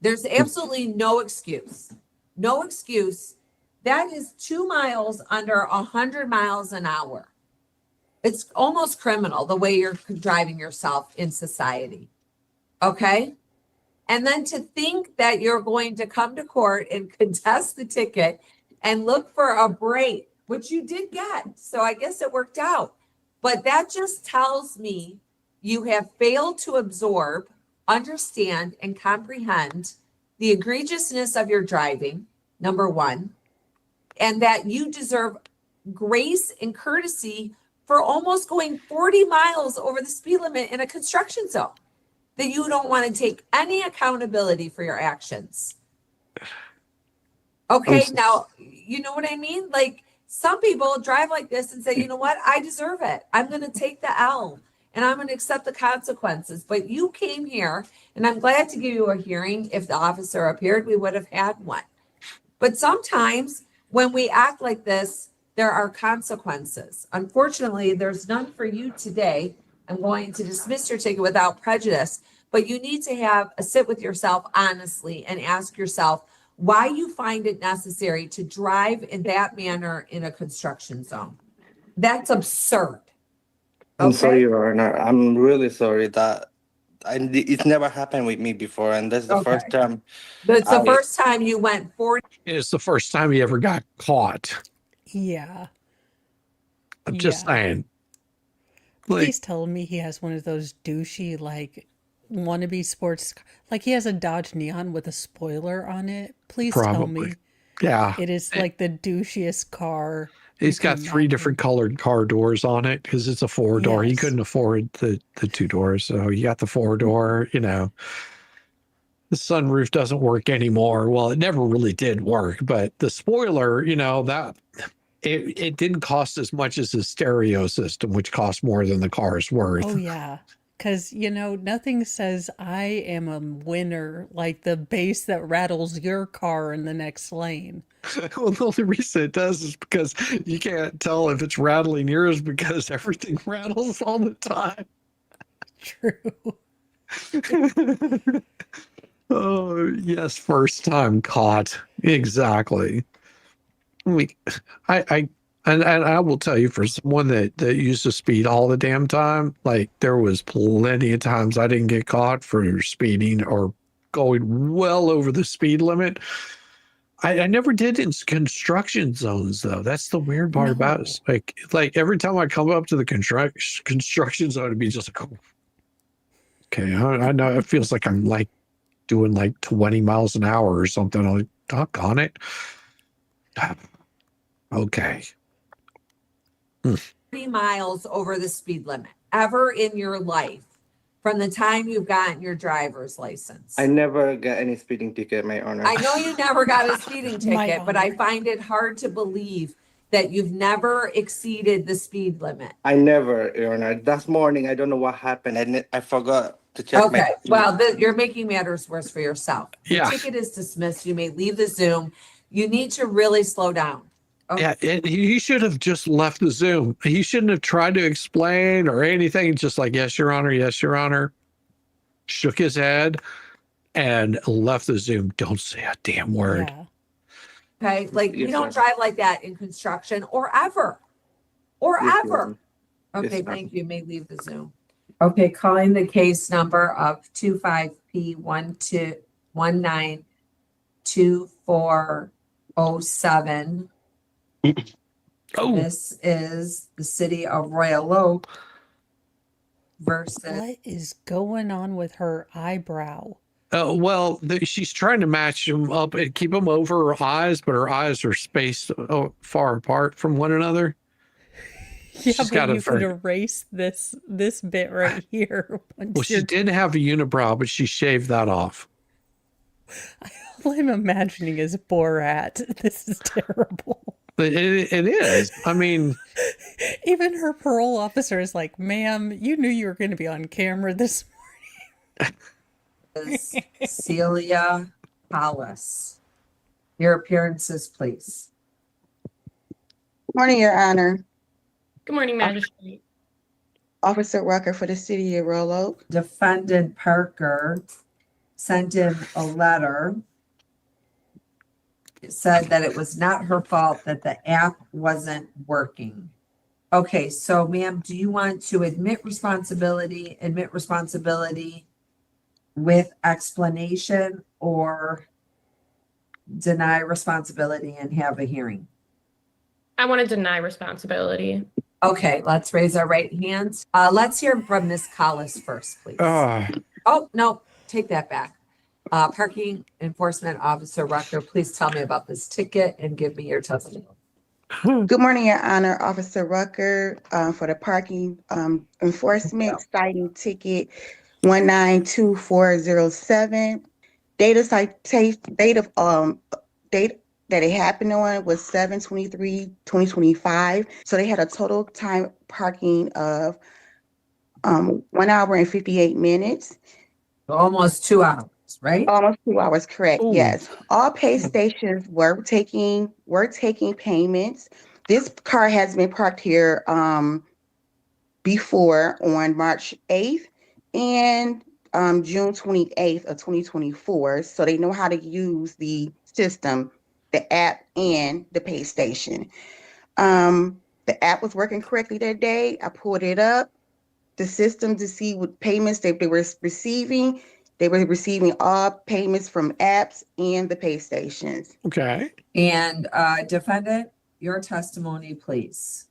There's absolutely no excuse. No excuse. That is 2 miles under 100 miles an hour. It's almost criminal the way you're driving yourself in society. Okay? And then to think that you're going to come to court and contest the ticket and look for a break, which you did get. So I guess it worked out. But that just tells me you have failed to absorb, understand, and comprehend the egregiousness of your driving, number one, and that you deserve grace and courtesy for almost going 40 miles over the speed limit in a construction zone, that you don't want to take any accountability for your actions. Okay, now, you know what I mean? Like, some people drive like this and say, you know what? I deserve it. I'm going to take the L and I'm going to accept the consequences. But you came here, and I'm glad to give you a hearing. If the officer appeared, we would have had one. But sometimes when we act like this, there are consequences. Unfortunately, there's none for you today. I'm going to dismiss your ticket without prejudice. but you need to have a sit with yourself honestly and ask yourself why you find it necessary to drive in that manner in a construction zone. That's absurd. I'm sorry, Okay? Your Honor. I'm really sorry that it's never happened with me before, and that's the Okay. first time. It's the I- first time you went 40. It's the first time he ever got caught. Yeah. I'm just Yeah. saying. Like, Please tell me he has one of those douchey, like, wannabe sports. Like, he has a Dodge Neon with a spoiler on it. Please tell probably. me Yeah. it is like the douchiest car. He's you can got three imagine. different colored car doors on it because it's a 4-door. He Yes. couldn't afford the 2 doors. So you got the 4-door, you know. The sunroof doesn't work anymore. Well, it never really did work, but the spoiler, you know, that it didn't cost as much as the stereo system, which cost more than the car's worth. Oh, yeah. Because, you know, nothing says I am a winner like the bass that rattles your car in the next lane. Well, the only reason it does is because you can't tell if it's rattling yours because everything rattles all the time. True. Oh, yes, first time caught. Exactly. And I will tell you, for someone that used to speed all the damn time, like there was plenty of times I didn't get caught for speeding or going well over the speed limit. I never did in construction zones though. That's the weird part about it. Like every time I come up to the construction zone, it'd be just like, oh, okay, I know it feels like I'm like doing like 20 miles an hour or something. I'm like, doggone it. Okay. 30 miles over the speed limit ever in your life from the time you've gotten your driver's license? I never got any speeding ticket, my honor. I know you never got a speeding My ticket, but I honor. find it hard to believe that you've never exceeded the speed limit. I never, Your Honor. That morning, I don't know what happened. I forgot to check my. Okay, well, you're making matters worse for yourself. The Yeah. ticket is dismissed. You may leave the Zoom. You need to really slow down. Yeah, he should have just left the Zoom. He shouldn't have tried to explain or anything. Just like, yes, Your Honor, yes, Your Honor. Shook his head and left the Zoom. Don't say a damn word. Yeah. Okay, like you Yes, don't ma'am. drive like that in construction or ever, or Yes, Your ever. Honor. Okay, Yes, ma'am. thank you. May leave the Zoom. Okay, calling the case number of 25P12192407. Oh, This is the city of Royal Oak versus. What is going on with her eyebrow? well, she's trying to match him up and keep him over her eyes, but her eyes are spaced far apart from one another. Yeah, She's got but a you could very- erase this bit right here. Once Well, she you're- did have a unibrow, but she shaved that off. All I'm imagining is Borat. This is terrible. But it is. I mean, Even her parole officer is like, ma'am, you knew you were going to be on camera this is Celia Hollis. Your appearances, please. Morning, Your Honor. Good morning, Magistrate. Officer Rucker for the City of Royal Oak. Defendant Parker sent in a letter. It said that it was not her fault that the app wasn't working. Okay, so ma'am, do you want to admit responsibility with explanation, or deny responsibility and have a hearing? I want to deny responsibility. Okay, let's raise our right hands. Let's hear from Ms. Collis first, please. Oh, no, take that back. Parking Enforcement Officer Rucker, please tell me about this ticket and give me your testimony. Good morning, Your Honor. Officer Rucker for the parking enforcement citing ticket 192407. Date that it happened on was 7/23/2025. So they had a total time parking of 1 hour and 58 minutes. Almost 2 hours, right? Almost 2 hours, correct? Ooh. Yes. All pay stations were taking payments. This car has been parked here before on March 8th, and June 28th of 2024. So they know how to use the system, the app and the pay station. The app was working correctly that day. I pulled it up, the system, to see what payments they were receiving. They were receiving all payments from apps and the pay stations. Okay. And defendant, your testimony, please.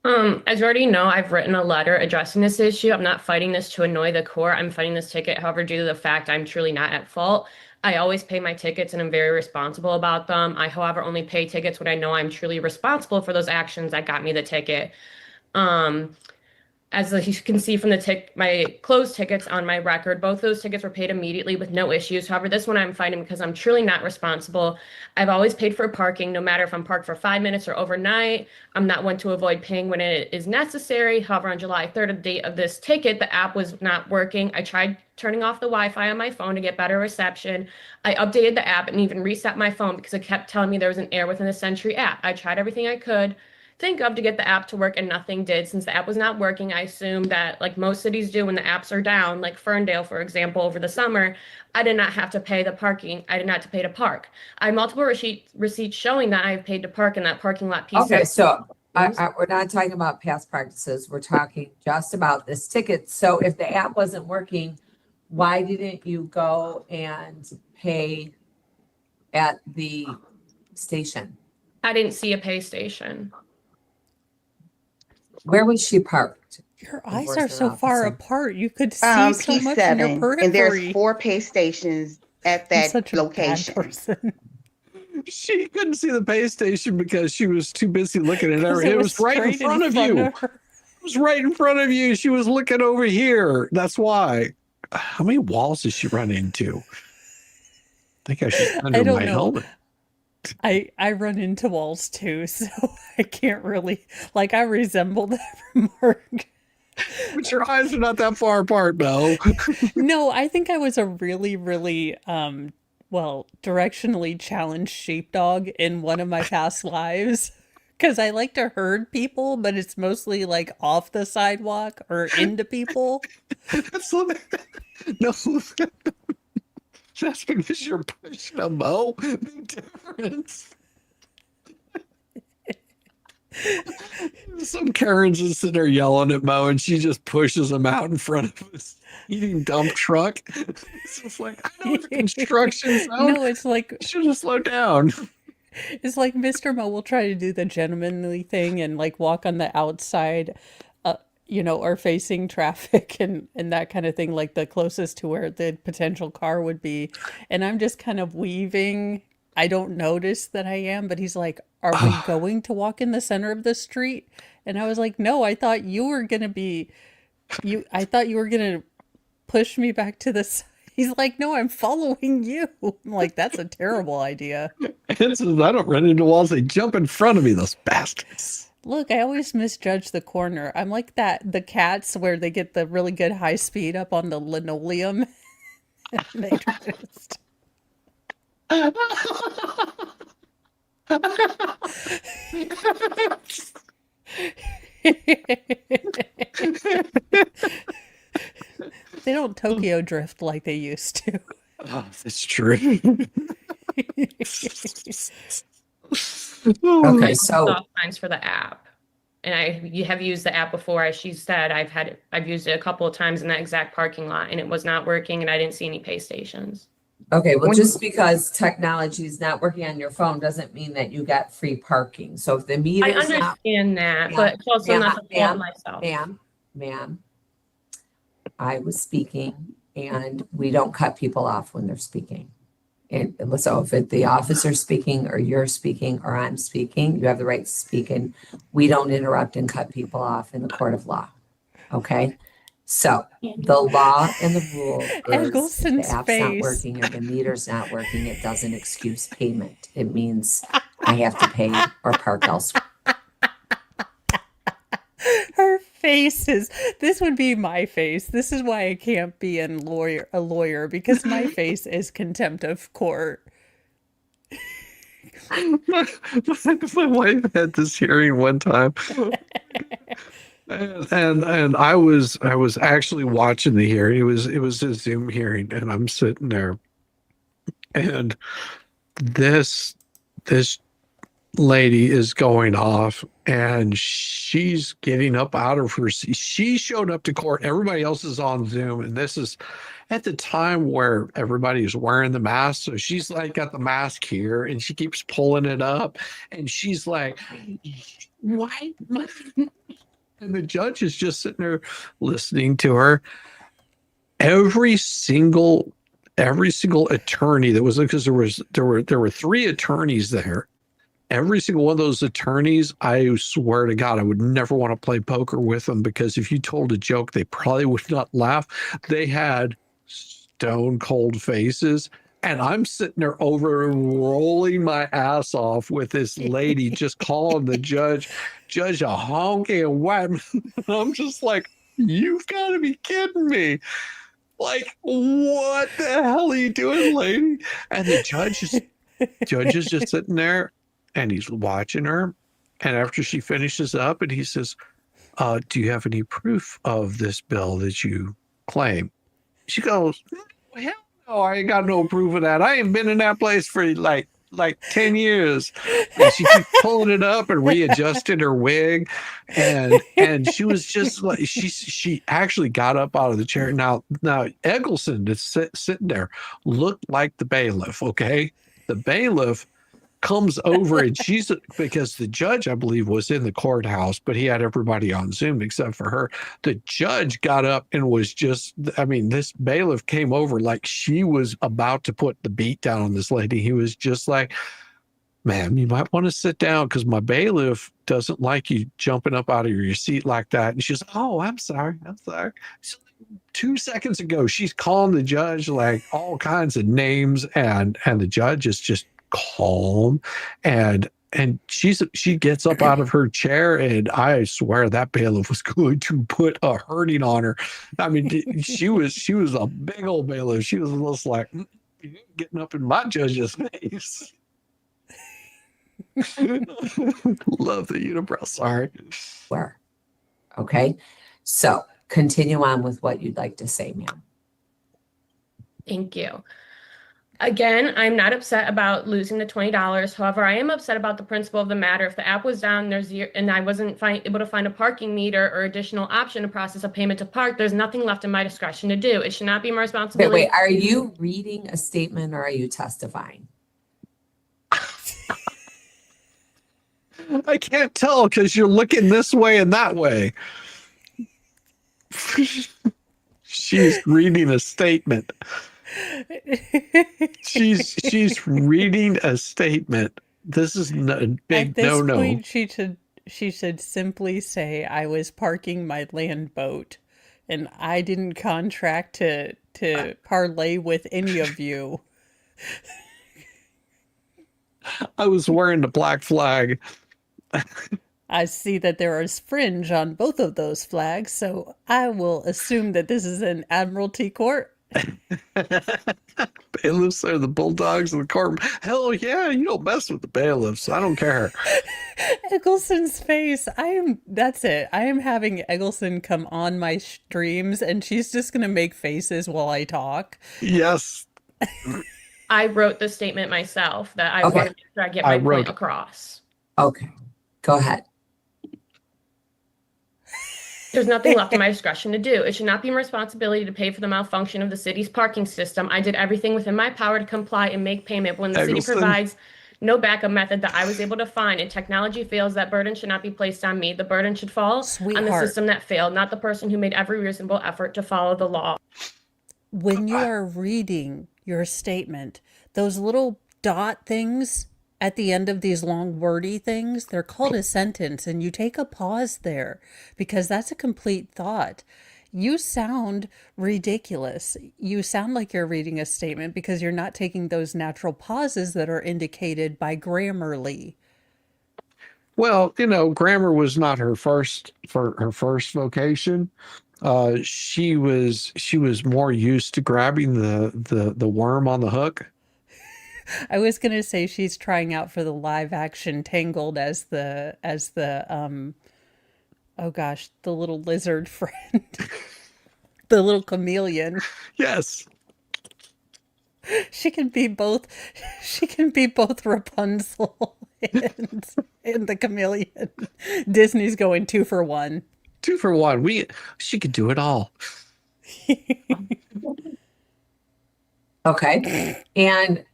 As you already know, I've written a letter addressing this issue. I'm not fighting this to annoy the court. I'm fighting this ticket, however, due to the fact I'm truly not at fault. I always pay my tickets and I'm very responsible about them. I, however, only pay tickets when I know I'm truly responsible for those actions that got me the ticket. As you can see from my closed tickets on my record, both those tickets were paid immediately with no issues. However, this one I'm fighting because I'm truly not responsible. I've always paid for parking, no matter if I'm parked for 5 minutes or overnight. I'm not one to avoid paying when it is necessary. However, on July 3rd, the date of this ticket, the app was not working. I tried turning off the Wi-Fi on my phone to get better reception. I updated the app and even reset my phone because it kept telling me there was an error within the Sentry app. I tried everything I could think of to get the app to work and nothing did. Since the app was not working, I assumed that, like most cities do when the apps are down, like Ferndale, for example, over the summer, I did not have to pay the parking. I did not have to pay to park. I have multiple receipts showing that I've paid to park in that parking lot piece. Okay, so we're not talking about past practices. We're talking just about this ticket. So if the app wasn't working, why didn't you go and pay at the station? I didn't see a pay station. Where was she parked? Your eyes are so far apart. You could see so much P7, in your periphery. and there's 4 pay stations at I'm that such a location. bad person. She couldn't see the pay station because she was too busy looking at 'Cause everything. It was right in straight front of you. It her. was right in front of you. She was looking over here. That's why. How many walls did she run into? I think I should under don't my know. helmet. I run into walls too, so I can't really, like, I resemble that remark. But your eyes are not that far apart, Mel. No, I think I was a really, really, directionally challenged sheepdog in one of my past lives. Because I like to herd people, but it's mostly like off the sidewalk or into people. No, that's because you're pushing a Mo. Big difference. Some Karens just sitting there yelling at Mo, and she just pushes him out in front of us eating dump truck. It's just like, I know it's construction zone. No, it's like, You should have slowed down. it's like Mr. Mo will try to do the gentlemanly thing and like walk on the outside, or facing traffic and that kind of thing, like the closest to where the potential car would be. And I'm just kind of weaving. I don't notice that I am, but he's like, are we going to walk in the center of the street? And I was like, no, I thought you were going to push me back to the side. He's like, no, I'm following you. I'm like, that's a terrible idea. It says, I don't run into walls. They jump in front of me, those bastards. Look, I always misjudge the corner. I'm like the cats where they get the really good high speed up on the linoleum. And they twist. They don't Tokyo drift like they used to. Oh, that's true. Okay, so Stop signs for the app, and you have used the app before. As she said, I've used it a couple of times in that exact parking lot, and it was not working, and I didn't see any pay stations. okay, well, just because technology is not working on your phone doesn't mean that you got free parking. So if the meter I is not, understand that, Ma'am, but it's also not the fault ma'am, of myself. ma'am, I was speaking, and we don't cut people off when they're speaking. And so if the officer's speaking or you're speaking or I'm speaking, you have the right to speak, and we don't interrupt and cut people off in the court of law. Okay? So the law and the rule is if the Eggleston's app's face. not working or the meter's not working, it doesn't excuse payment. It means I have to pay or park elsewhere. Her face is, this would be my face. This is why I can't be a lawyer, because my face is contempt of court. My wife had this hearing one time. And I was actually watching the hearing. It was a Zoom hearing, and I'm sitting there, and this lady is going off, and she's getting up out of her seat. She showed up to court. Everybody else is on Zoom, and this is at the time where everybody is wearing the mask. So she's like got the mask here, and she keeps pulling it up, and she's like, "Why?" And the judge is just sitting there listening to her. Every single attorney that was, because there were three attorneys there. Every single one of those attorneys, I swear to God, I would never want to play poker with them, because if you told a joke, they probably would not laugh. They had stone cold faces. And I'm sitting there over rolling my ass off with this lady just calling the judge a honky and white. I'm just like, you've got to be kidding me. Like, what the hell are you doing, lady? And the judge is just sitting there, and he's watching her. And after she finishes up, and he says, do you have any proof of this bill that you claim? She goes, hell no, I ain't got no proof of that. I ain't been in that place for like 10 years. And she keeps pulling it up and readjusting her wig. And she was just like, she actually got up out of the chair. Now Eggleston that's sitting there looked like the bailiff, okay? The bailiff comes over, and she's, because the judge, I believe, was in the courthouse, but he had everybody on Zoom except for her. The judge got up and was just, I mean, this bailiff came over like she was about to put the beat down on this lady. He was just like, ma'am, you might want to sit down, because my bailiff doesn't like you jumping up out of your seat like that. And she's, oh, I'm sorry. So 2 seconds ago, she's calling the judge like all kinds of names, and the judge is just calm, and she gets up out of her chair, and I swear that bailiff was going to put a hurting on her. I mean, she was a big old bailiff. She was just like, you're getting up in my judge's face. Love the unibrow. Sorry. Where? Okay. So continue on with what you'd like to say, ma'am. Thank you. Again, I'm not upset about losing the $20. However, I am upset about the principle of the matter. If the app was down, and I wasn't able to find a parking meter or additional option to process a payment to park, there's nothing left in my discretion to do. It should not be my responsibility. Wait, are you reading a statement or are you testifying? I can't tell because you're looking this way and that way. She's reading a statement. She's reading a statement. This is a big no-no. At this point, she should simply say, I was parking my land boat, and I didn't contract to parlay with any of you. I was wearing the black flag. I see that there is fringe on both of those flags, so I will assume that this is an admiralty court. Bailiffs are the bulldogs of the court. Hell yeah, you don't mess with the bailiffs. I don't care. Eggleston's face. That's it. I am having Eggleston come on my streams, and she's just going to make faces while I talk. Yes. I wrote the statement myself that I wanted to make sure I get my point across. Okay, go ahead. There's nothing left in my discretion to do. It should not be my responsibility to pay for the malfunction of the city's parking system. I did everything within my power to comply and make payment. When the city provides no backup method that I was able to find and technology fails, that burden should not be placed on me. The burden should fall on the system that failed, not the person who made every reasonable effort to follow the law. When you are reading your statement, those little dot things at the end of these long wordy things, they're called a sentence, and you take a pause there because that's a complete thought. You sound ridiculous. You sound like you're reading a statement because you're not taking those natural pauses that are indicated by Grammarly. Well, grammar was not her first vocation. She was more used to grabbing the worm on the hook. I was going to say she's trying out for the live action Tangled as the Oh gosh, the little lizard friend. The little chameleon. Yes. She can be both Rapunzel and the chameleon. Disney's going 2-for-1. 2-for-1. She could do it all. Okay. And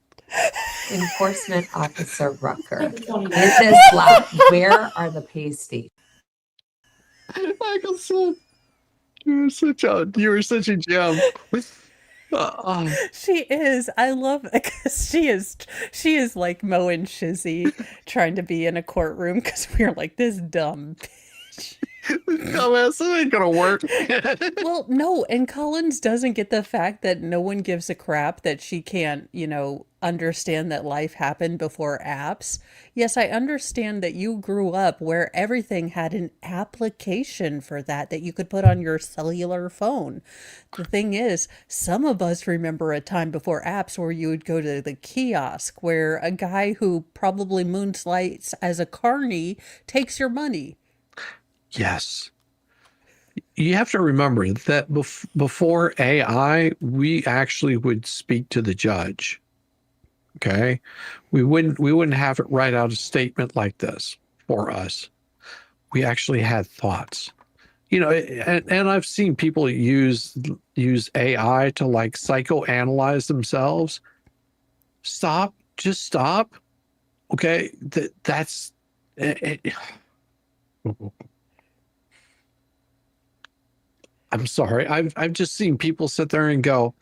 Enforcement Officer Rucker. In this lot, where are the pay stations? Michael said, you were such a gem. She is. I love it because she is like Mo and Shizzy trying to be in a courtroom because we're like, this dumb bitch. Dumbass, it ain't gonna work. Well, no, and Collins doesn't get the fact that no one gives a crap that she can't, understand that life happened before apps. Yes, I understand that you grew up where everything had an application for that you could put on your cellular phone. The thing is, some of us remember a time before apps where you would go to the kiosk where a guy who probably moonlights as a carny takes your money. Yes. You have to remember that before AI, we actually would speak to the judge. Okay? We wouldn't have it write out a statement like this for us. We actually had thoughts. And I've seen people use AI to like psychoanalyze themselves. Stop. Just stop. Okay? That's I'm sorry. I've just seen people sit there and go,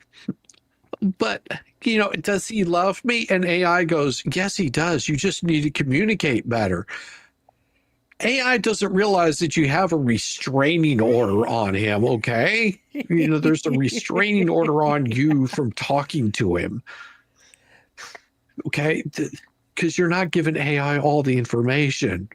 but does he love me? And AI goes, yes, he does. You just need to communicate better. AI doesn't realize that you have a restraining order on him, okay? There's a restraining order on you from talking to him. Okay? Because you're not giving AI all the information.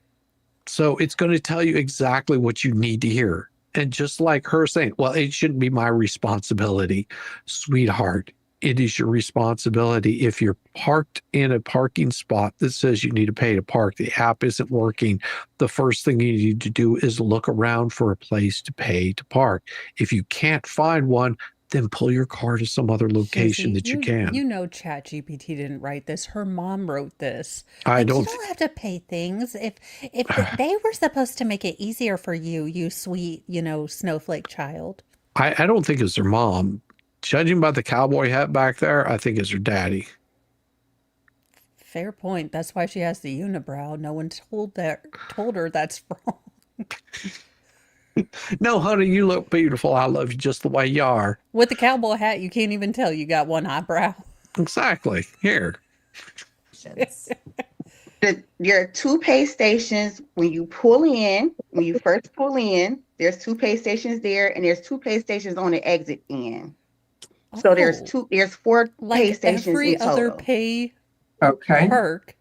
So it's going to tell you exactly what you need to hear. And just like her saying, well, it shouldn't be my responsibility. Sweetheart, it is your responsibility. If you're parked in a parking spot that says you need to pay to park, the app isn't working, the first thing you need to do is look around for a place to pay to park. If you can't find one, then pull your car to some other location Shizzy, that you can. ChatGPT didn't write this. Her mom wrote this. You don't have to pay things. If they were supposed to make it easier for you, you sweet, snowflake child. I don't think it's her mom. Judging by the cowboy hat back there, I think it's her daddy. Fair point. That's why she has the unibrow. No one told her that's wrong. No, honey, you look beautiful. I love you just the way you are. With the cowboy hat, you can't even tell you got one eyebrow. Exactly. Here. There are two pay stations when you first pull in, there's two pay stations there, and there's two pay stations on the exit end. So there's four pay stations every in total. other pay park.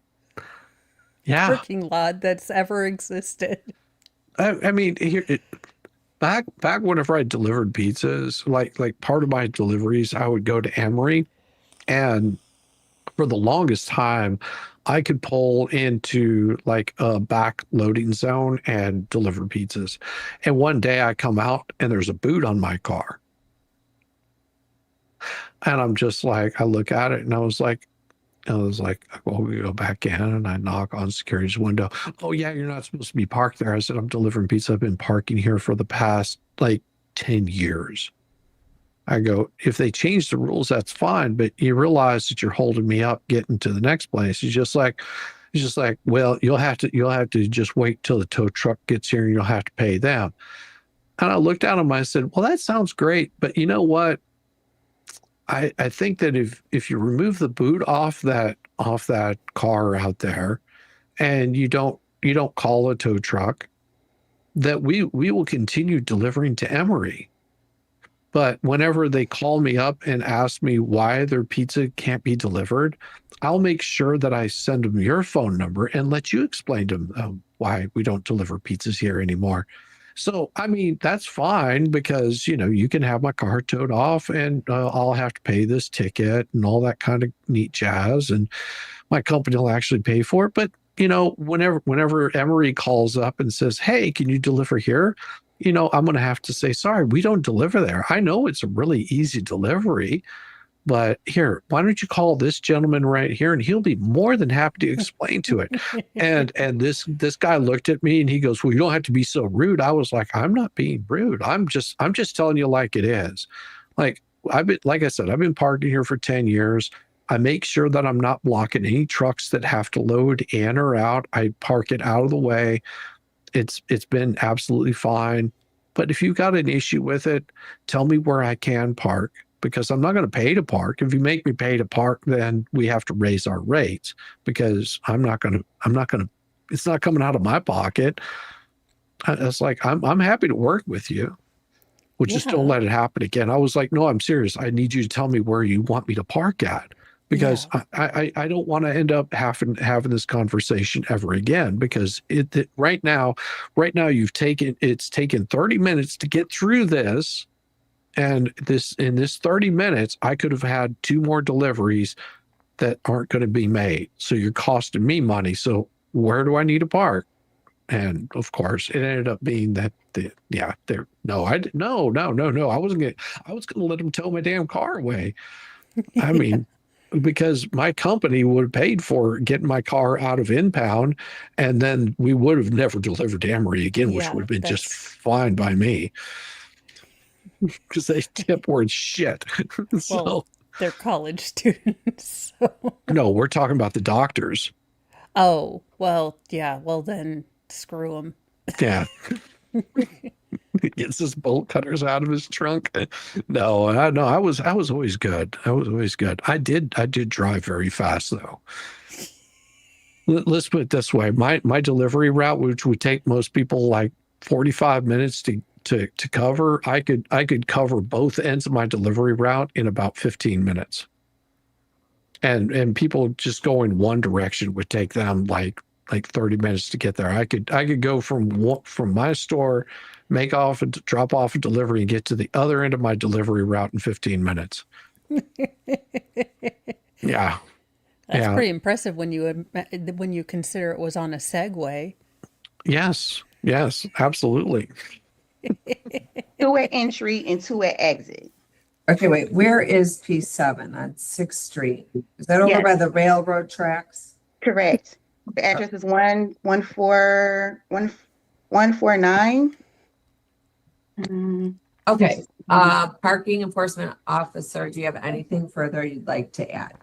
Yeah. Parking lot that's ever existed. I mean, back whenever I delivered pizzas, like part of my deliveries, I would go to Emory, and for the longest time, I could pull into like a back loading zone and deliver pizzas. And one day I come out and there's a boot on my car. And I'm just like, I look at it and I was like, well, we go back in and I knock on security's window. Oh yeah, you're not supposed to be parked there. I said, I'm delivering pizza. I've been parking here for the past 10 years. I go, if they change the rules, that's fine. But you realize that you're holding me up getting to the next place. He's just like, well, you'll have to just wait till the tow truck gets here and you'll have to pay them. And I looked at him, I said, well, that sounds great. But you know what? I think that if you remove the boot off that car out there and you don't call a tow truck, that we will continue delivering to Emory. But whenever they call me up and ask me why their pizza can't be delivered, I'll make sure that I send them your phone number and let you explain to them why we don't deliver pizzas here anymore. So, I mean, that's fine because, you can have my car towed off and I'll have to pay this ticket and all that kind of neat jazz. And my company will actually pay for it. But whenever Emery calls up and says, "Hey, can you deliver here?" I'm going to have to say, "Sorry, we don't deliver there. I know it's a really easy delivery, but here, why don't you call this gentleman right here, and he'll be more than happy to explain to it." And this guy looked at me and he goes, "Well, you don't have to be so rude." I was like, "I'm not being rude. I'm just telling you like it is." Like I said, I've been parking here for 10 years. I make sure that I'm not blocking any trucks that have to load in or out. I park it out of the way. It's been absolutely fine. But if you've got an issue with it, tell me where I can park, because I'm not going to pay to park. If you make me pay to park, then we have to raise our rates, because I'm not going to, it's not coming out of my pocket. It's like, I'm happy to work with you. Well, just don't let it happen again. I was like, no, I'm serious. I need you to tell me where you want me to park at, because I don't want to end up having this conversation ever again, because right now it's taken 30 minutes to get through this. And in this 30 minutes, I could have had 2 more deliveries that aren't going to be made. So you're costing me money. So where do I need to park? And of course, it ended up being that no. I wasn't going to let them tow my damn car away. I mean, because my company would have paid for getting my car out of impound, and then we would have never delivered to Emory again, which would have been just fine by me. Because they tip worth shit. Well, they're college students. So. No, we're talking about the doctors. Oh, well, yeah. Well, then screw them. Yeah. He gets his bolt cutters out of his trunk. No, I was always good. I was always good. I did drive very fast though. Let's put it this way. My delivery route, which would take most people like 45 minutes to cover, I could cover both ends of my delivery route in about 15 minutes. And people just going one direction would take them like 30 minutes to get there. I could go from my store, make off and drop off a delivery, and get to the other end of my delivery route in 15 minutes. Yeah. That's pretty impressive when you consider it was on a Segway. Yes, absolutely. 2-way entry and 2-way exit. Okay, wait, where is P7 on 6th Street? Is that over by the railroad tracks? Correct. The address is 149. Okay, parking enforcement officer, do you have anything further you'd like to add?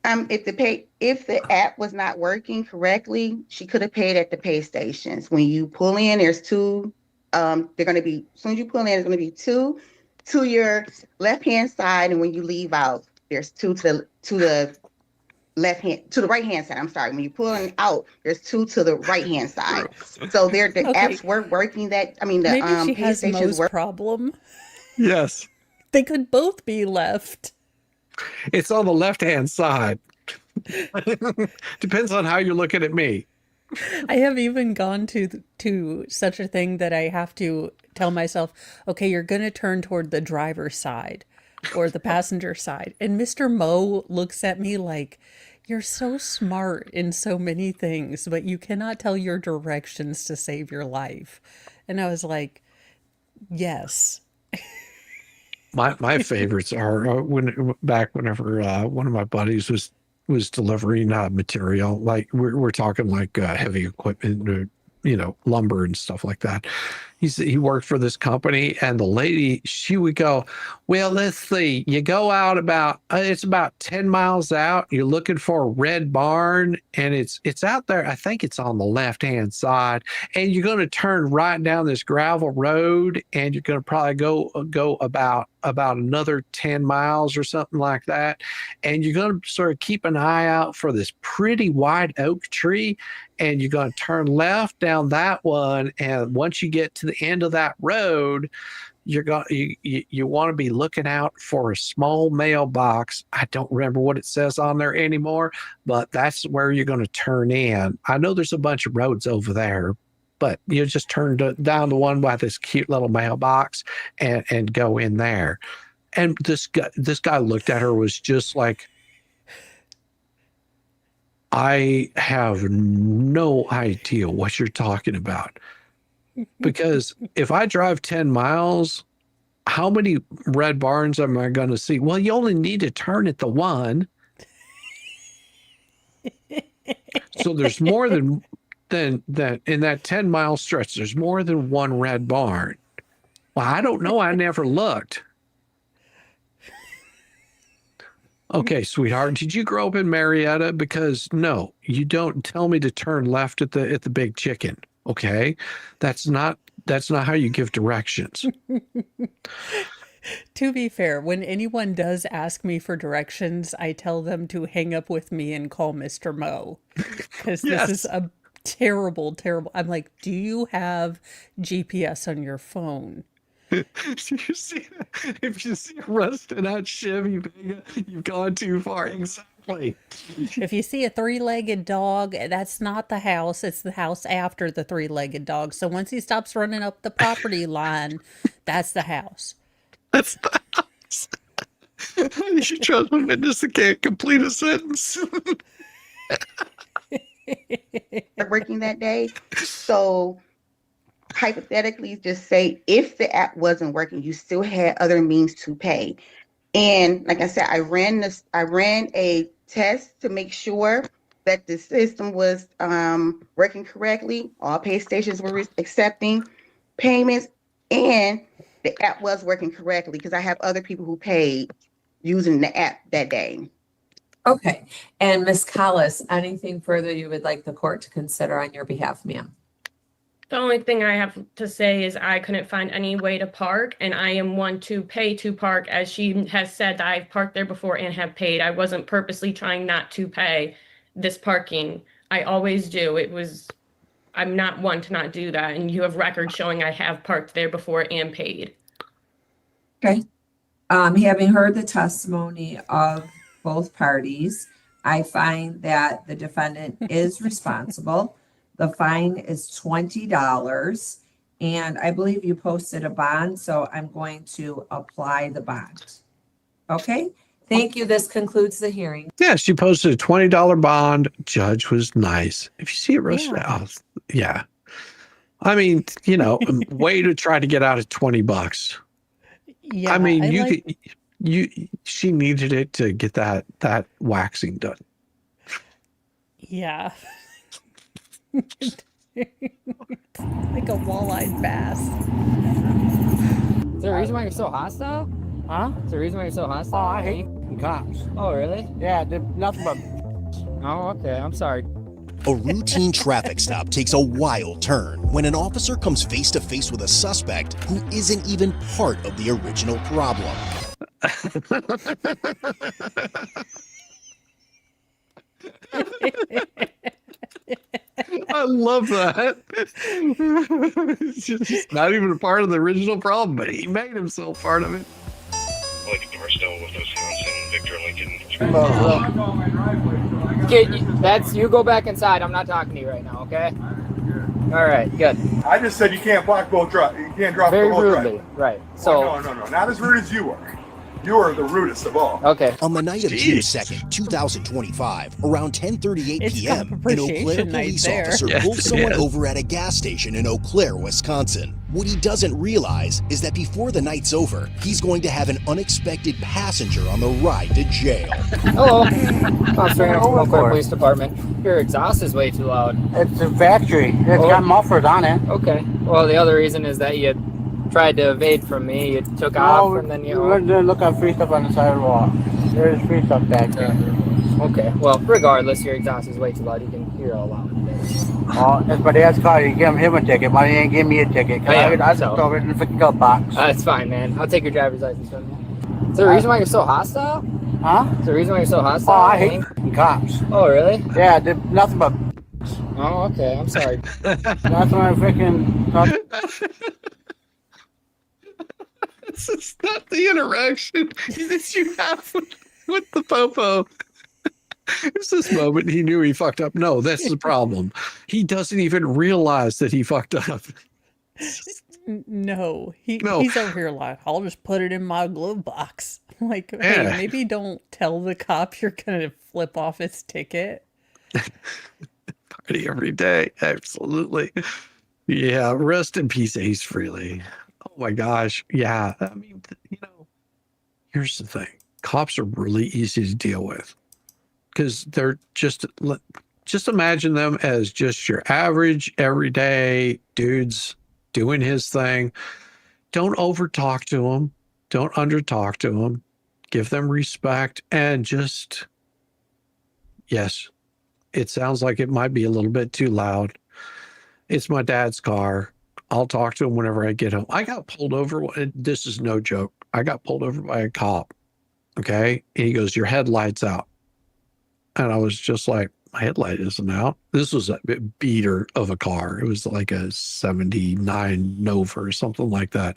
If the app was not working correctly, she could have paid at the pay stations. When you pull in, there's 2. They're going to be, as soon as you pull in, there's going to be 2 to your left hand side, and when you leave out, there's 2 to the left hand, to the right hand side. I'm sorry. When you're pulling out, there's 2 to the right hand side. So the apps were working. Maybe she pay has stations Mo's problem. Yes. They could both be left. It's on the left hand side. Depends on how you're looking at me. I have even gone to such a thing that I have to tell myself, okay, you're going to turn toward the driver's side or the passenger side. And Mr. Mo looks at me like, you're so smart in so many things, but you cannot tell your directions to save your life. And I was like, yes. My favorites are whenever one of my buddies was delivering material, like we're talking like heavy equipment, lumber and stuff like that. He worked for this company, and the lady, she would go, well, let's see, you go out it's about 10 miles out, you're looking for a red barn, and it's out there, I think it's on the left hand side, and you're going to turn right down this gravel road, and you're going to probably go about another 10 miles or something like that, and you're going to sort of keep an eye out for this pretty white oak tree, and you're going to turn left down that one, and once you get to the end of that road, you want to be looking out for a small mailbox. I don't remember what it says on there anymore, but that's where you're going to turn in. I know there's a bunch of roads over there, but you just turn down the one by this cute little mailbox and go in there. And this guy looked at her, was just like, I have no idea what you're talking about. Because if I drive 10 miles, how many red barns am I going to see? Well, you only need to turn at the one. So there's more than in that 10-mile stretch, there's more than one red barn. Well, I don't know. I never looked. Okay, sweetheart, did you grow up in Marietta? Because no, you don't tell me to turn left at the Big Chicken. Okay, that's not how you give directions. To be fair, when anyone does ask me for directions, I tell them to hang up with me and call Mr. Mo. Because this is a terrible, terrible. I'm like, do you have GPS on your phone? If you see a rusted out Chevy, you've gone too far. Exactly. If you see a three-legged dog, that's not the house. It's the house after the three-legged dog. So once he stops running up the property line, that's the house. That's the house. You should trust my witness that can't complete a sentence. Working that day. So hypothetically, just say if the app wasn't working, you still had other means to pay. And like I said, I ran a test to make sure that the system was working correctly. All pay stations were accepting payments, and the app was working correctly because I have other people who paid using the app that day. Okay. And Ms. Collis, anything further you would like the court to consider on your behalf, ma'am? The only thing I have to say is I couldn't find any way to park, and I am one to pay to park, as she has said that I've parked there before and have paid. I wasn't purposely trying not to pay this parking. I always do. I'm not one to not do that, and you have records showing I have parked there before and paid. Okay. Having heard the testimony of both parties, I find that the defendant is responsible. The fine is $20, and I believe you posted a bond, so I'm going to apply the bond. Okay, thank you. This concludes the hearing. Yeah, she posted a $20 bond. Judge was nice. If you see it roasted out, yeah. I mean, way to try to get out of $20. Yeah, I mean, she needed it to get that waxing done. Yeah. Like a walleyed bass. Is there a reason why you're so hostile? Huh? Is there a reason why you're so hostile? Oh, I hate cops. Oh, really? Yeah, they're nothing but. Oh, okay. I'm sorry. A routine traffic stop takes a wild turn when an officer comes face to face with a suspect who isn't even part of the original problem. I love that. It's just not even a part of the original problem, but he made himself part of it. Like Barstow with Wisconsin, Victor Lincoln. Okay, you go back inside. I'm not talking to you right now, okay? All right, good. I just said you can't block both drive. You can't drop Very both rudely, drive. right? So No, not as rude as you are. You are the rudest of all. Okay. On the night of June 2nd, 2025, around 10:38 It's p.m., an Eau Claire appreciation night police there. officer Yes, pulls someone yes. over at a gas station in Eau Claire, Wisconsin. What he doesn't realize is that before the night's over, he's going to have an unexpected passenger on the ride to jail. hello, Officer Eau Claire Police Department. Your exhaust is way too loud. It's a factory. It's got mufflers on it. Okay. Well, the other reason is that you tried to evade from me. You took off and then you. went to look at free stuff on the sidewalk. There's free stuff back there. Okay. Well, regardless, your exhaust is way too loud. You can hear all loud. Oh, that's my dad's car. You give him a ticket, but he ain't give me a ticket. Oh, yeah, I just so- throw it in the freaking glove box. That's fine, man. I'll take your driver's license from you. Is there a reason why you're so hostile? Huh? Is there a reason why you're so Oh, hostile? I hate cops. Oh, really? Yeah, they're nothing but. Oh, okay. I'm sorry. That's why I freaking. This is not the interaction that you have with the popo. It's this moment he knew he fucked up. No, that's the problem. He doesn't even realize that he fucked up. No, he's over here like, I'll just put it in my glove box. Like, hey, Yeah. maybe don't tell the cop you're gonna flip off his ticket. Party every day. Absolutely. Yeah. Rest in peace, Ace Frehley. Oh my gosh. Yeah. I mean, here's the thing. Cops are really easy to deal with because they're just imagine them as just your average everyday dudes doing his thing. Don't over talk to them. Don't under talk to them. Give them respect and just, yes, it sounds like it might be a little bit too loud. It's my dad's car. I'll talk to him whenever I get home. I got pulled over. This is no joke. I got pulled over by a cop. Okay. And he goes, your headlight's out. And I was just like, my headlight isn't out. This was a beater of a car. It was like a 79 Nova or something like that.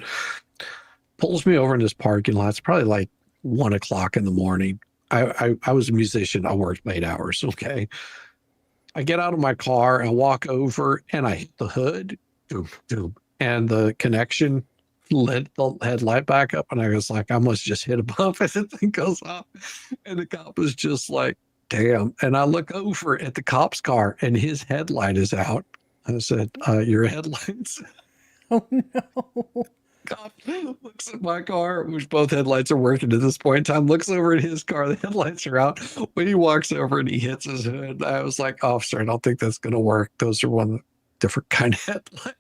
Pulls me over in this parking lot. It's probably like 1 o'clock in the morning. I was a musician. I worked late hours. Okay. I get out of my car, I walk over, and I hit the hood, and the connection lit the headlight back up, and I was like, I must just hit a bump, and the thing goes off, and the cop was just like, damn. And I look over at the cop's car, and his headlight is out. I said, your headlights? Oh, no. Cop looks at my car, which both headlights are working at this point in time, looks over at his car, the headlights are out. When he walks over and he hits his hood, I was like, officer, I don't think that's going to work. Those are one different kind of headlight.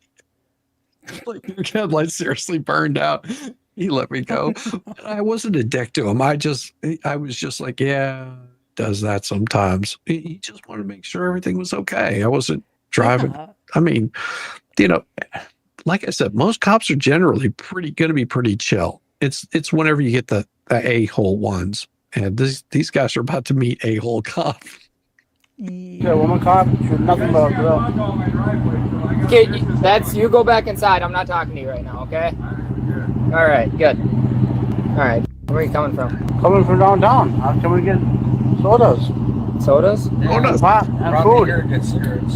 Like, your headlights seriously burned out. He let me go. I wasn't a dick to him. I was just like, yeah, does that sometimes. He just wanted to make sure everything was okay. I wasn't driving. Yeah. I mean, like I said, most cops are generally going to be pretty chill. It's whenever you get the a-hole ones, and these guys are about to meet a-hole cop. Yeah, woman cop, she's nothing but a girl. Kid, you go back inside. I'm not talking to you right now, okay? All right, good. All right, where are you coming from? Coming from downtown. I'm coming to get sodas. Sodas? Sodas. Pop and food.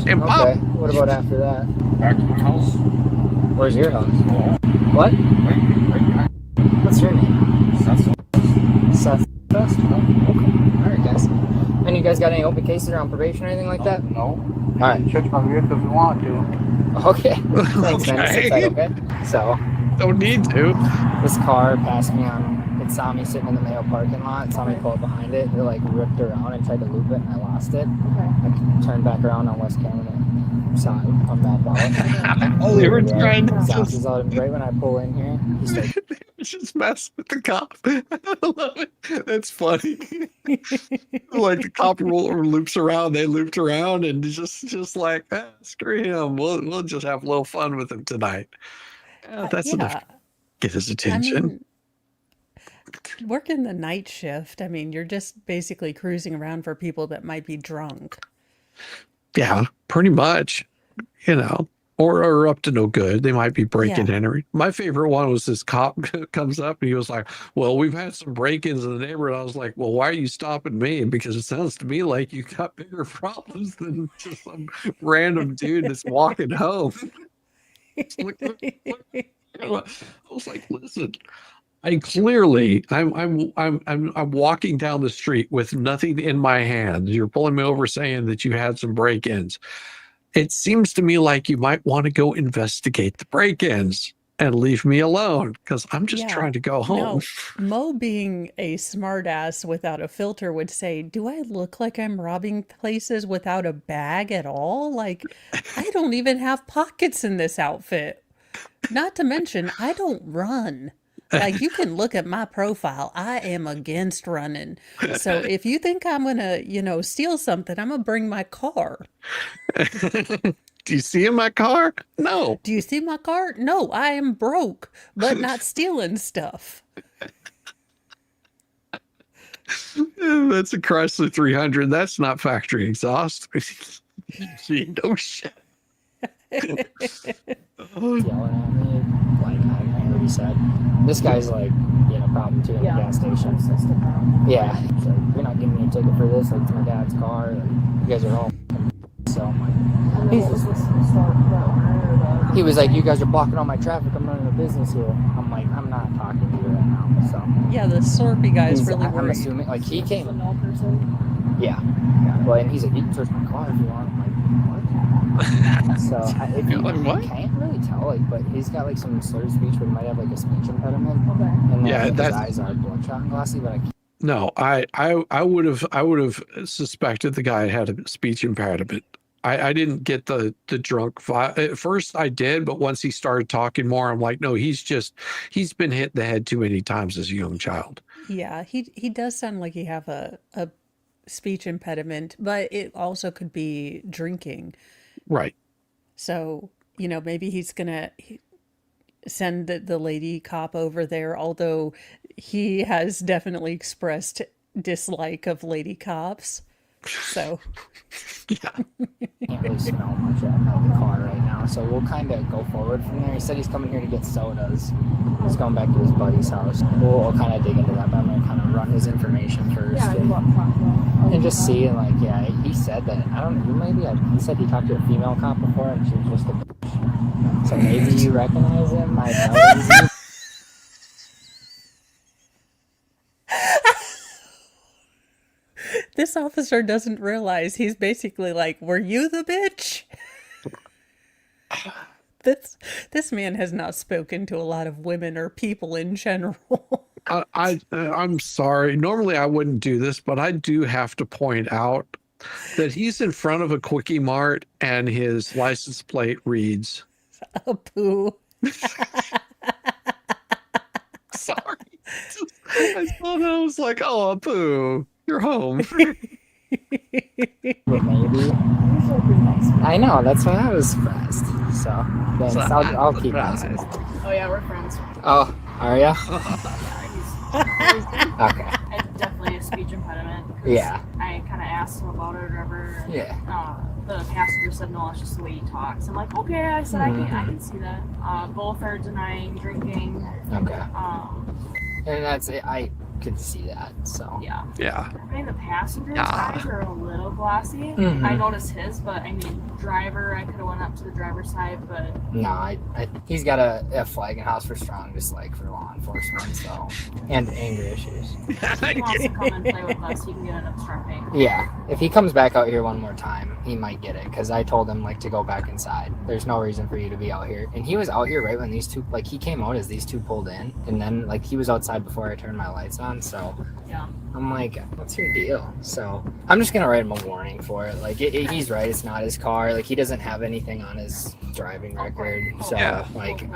And pop. Okay, what about after that? Back to my house. Where's your house? What? What's your name? Seth Best? Okay. All right, guys. And you guys got any open cases or on probation or anything like that? No. All right. Check my vehicle if you want to. Okay. Thanks, man. Just sit tight, okay? So, don't need to. This car passed me on. It saw me sitting in the Mayo parking lot. It saw me pull up behind it. It like ripped around and tried to loop it, and I lost it. I turned back around on West Canada. Saw him on that ball. Oh, they were trying to just out right when I pull in here. He started just mess with the cop. I love it. That's funny. Like the cop loops around, they looped around, and just like, screw him. We'll just have a little fun with him tonight. That's enough to get his attention. I mean, working the night shift, I mean, you're just basically cruising around for people that might be drunk. Yeah, pretty much, or are up to no good. They might be breaking and entering. My favorite one was this cop comes up and he was like, well, we've had some break-ins in the neighborhood. I was like, well, why are you stopping me? Because it sounds to me like you got bigger problems than just some random dude that's walking home. I was like, listen, I'm walking down the street with nothing in my hands. You're pulling me over saying that you had some break-ins. It seems to me like you might want to go investigate the break-ins and leave me alone because I'm just trying to go home. No, Mo, being a smartass without a filter, would say, do I look like I'm robbing places without a bag at all? Like, I don't even have pockets in this outfit. Not to mention, I don't run. Like, you can look at my profile. I am against running. So if you think I'm going to, steal something, I'm going to bring my car. Do you see in my car? No. Do you see my car? No, I am broke, but not stealing stuff. That's a Chrysler 300. That's not factory exhaust. No shit. Yelling at me, like I already said. This guy's like being a problem too in the gas station. Yeah. He's like, you're not giving me a ticket for this. Like, it's my dad's car. And you guys are all. So I'm like, he was like, you guys are blocking all my traffic. I'm running a business here. I'm like, I'm not talking to you right now. So yeah, the Slurpee guy's really worried. I'm assuming like he came. Yeah. Well, and he's like, you can search my car if you want. I'm like, what? So if you can't really tell, like, but he's got like some slurred speech, but he might have like a speech impediment. Okay. And then his eyes are bloodshot and glassy, but I can't. No, I would have suspected the guy had a speech impediment. I didn't get the drunk vibe. At first I did, but once he started talking more, I'm like, no, he's been hit in the head too many times as a young child. Yeah, he does sound like he have a speech impediment, but it also could be drinking. Right. So, maybe he's gonna send the lady cop over there, although he has definitely expressed dislike of lady cops. So yeah. Can't really smell much out of the car right now, so we'll kind of go forward from there. He said he's coming here to get sodas. He's going back to his buddy's house. We'll kind of dig into that, but I'm going to kind of run his information first and just see. And like, yeah, he said that, I don't know, he said he talked to a female cop before and she was just a bitch. So maybe you recognize him. I know. this officer doesn't realize he's basically like, were you the bitch? This man has not spoken to a lot of women or people in general. I'm sorry. Normally I wouldn't do this, but I do have to point out that he's in front of a Quickie Mart and his license plate reads a poo. Sorry. I saw that. I was like, oh, a poo. You're home. Maybe. I know, that's why I was surprised. So, thanks. I'll keep asking. Oh yeah, we're friends. Oh, are ya? Okay. I definitely a speech impediment. Yeah. I kind of asked him about it or whatever. Yeah. The passenger said no, it's just the way he talks. I'm like, okay. I said I can see that. Both are denying drinking. Okay. And that's it. I could see that. So. Yeah. Yeah. I mean, the passenger's eyes are a little glossy. Mhm. I noticed his, but I mean, driver, I could have went up to the driver's side, but. No, he's got a flag in house for strong dislike for law enforcement, so, and anger issues. If he wants to come and play with us, he can get an obstructing. Yeah, if he comes back out here one more time, he might get it, because I told him, like, to go back inside. There's no reason for you to be out here. And he was out here right when these two, like, he came out as these two pulled in, and then, like, he was outside before I turned my lights on, so. Yeah. I'm like, what's your deal? So I'm just gonna write him a warning for it. Like, he's right, it's not his car. Like, he doesn't have anything on his driving record. So, like,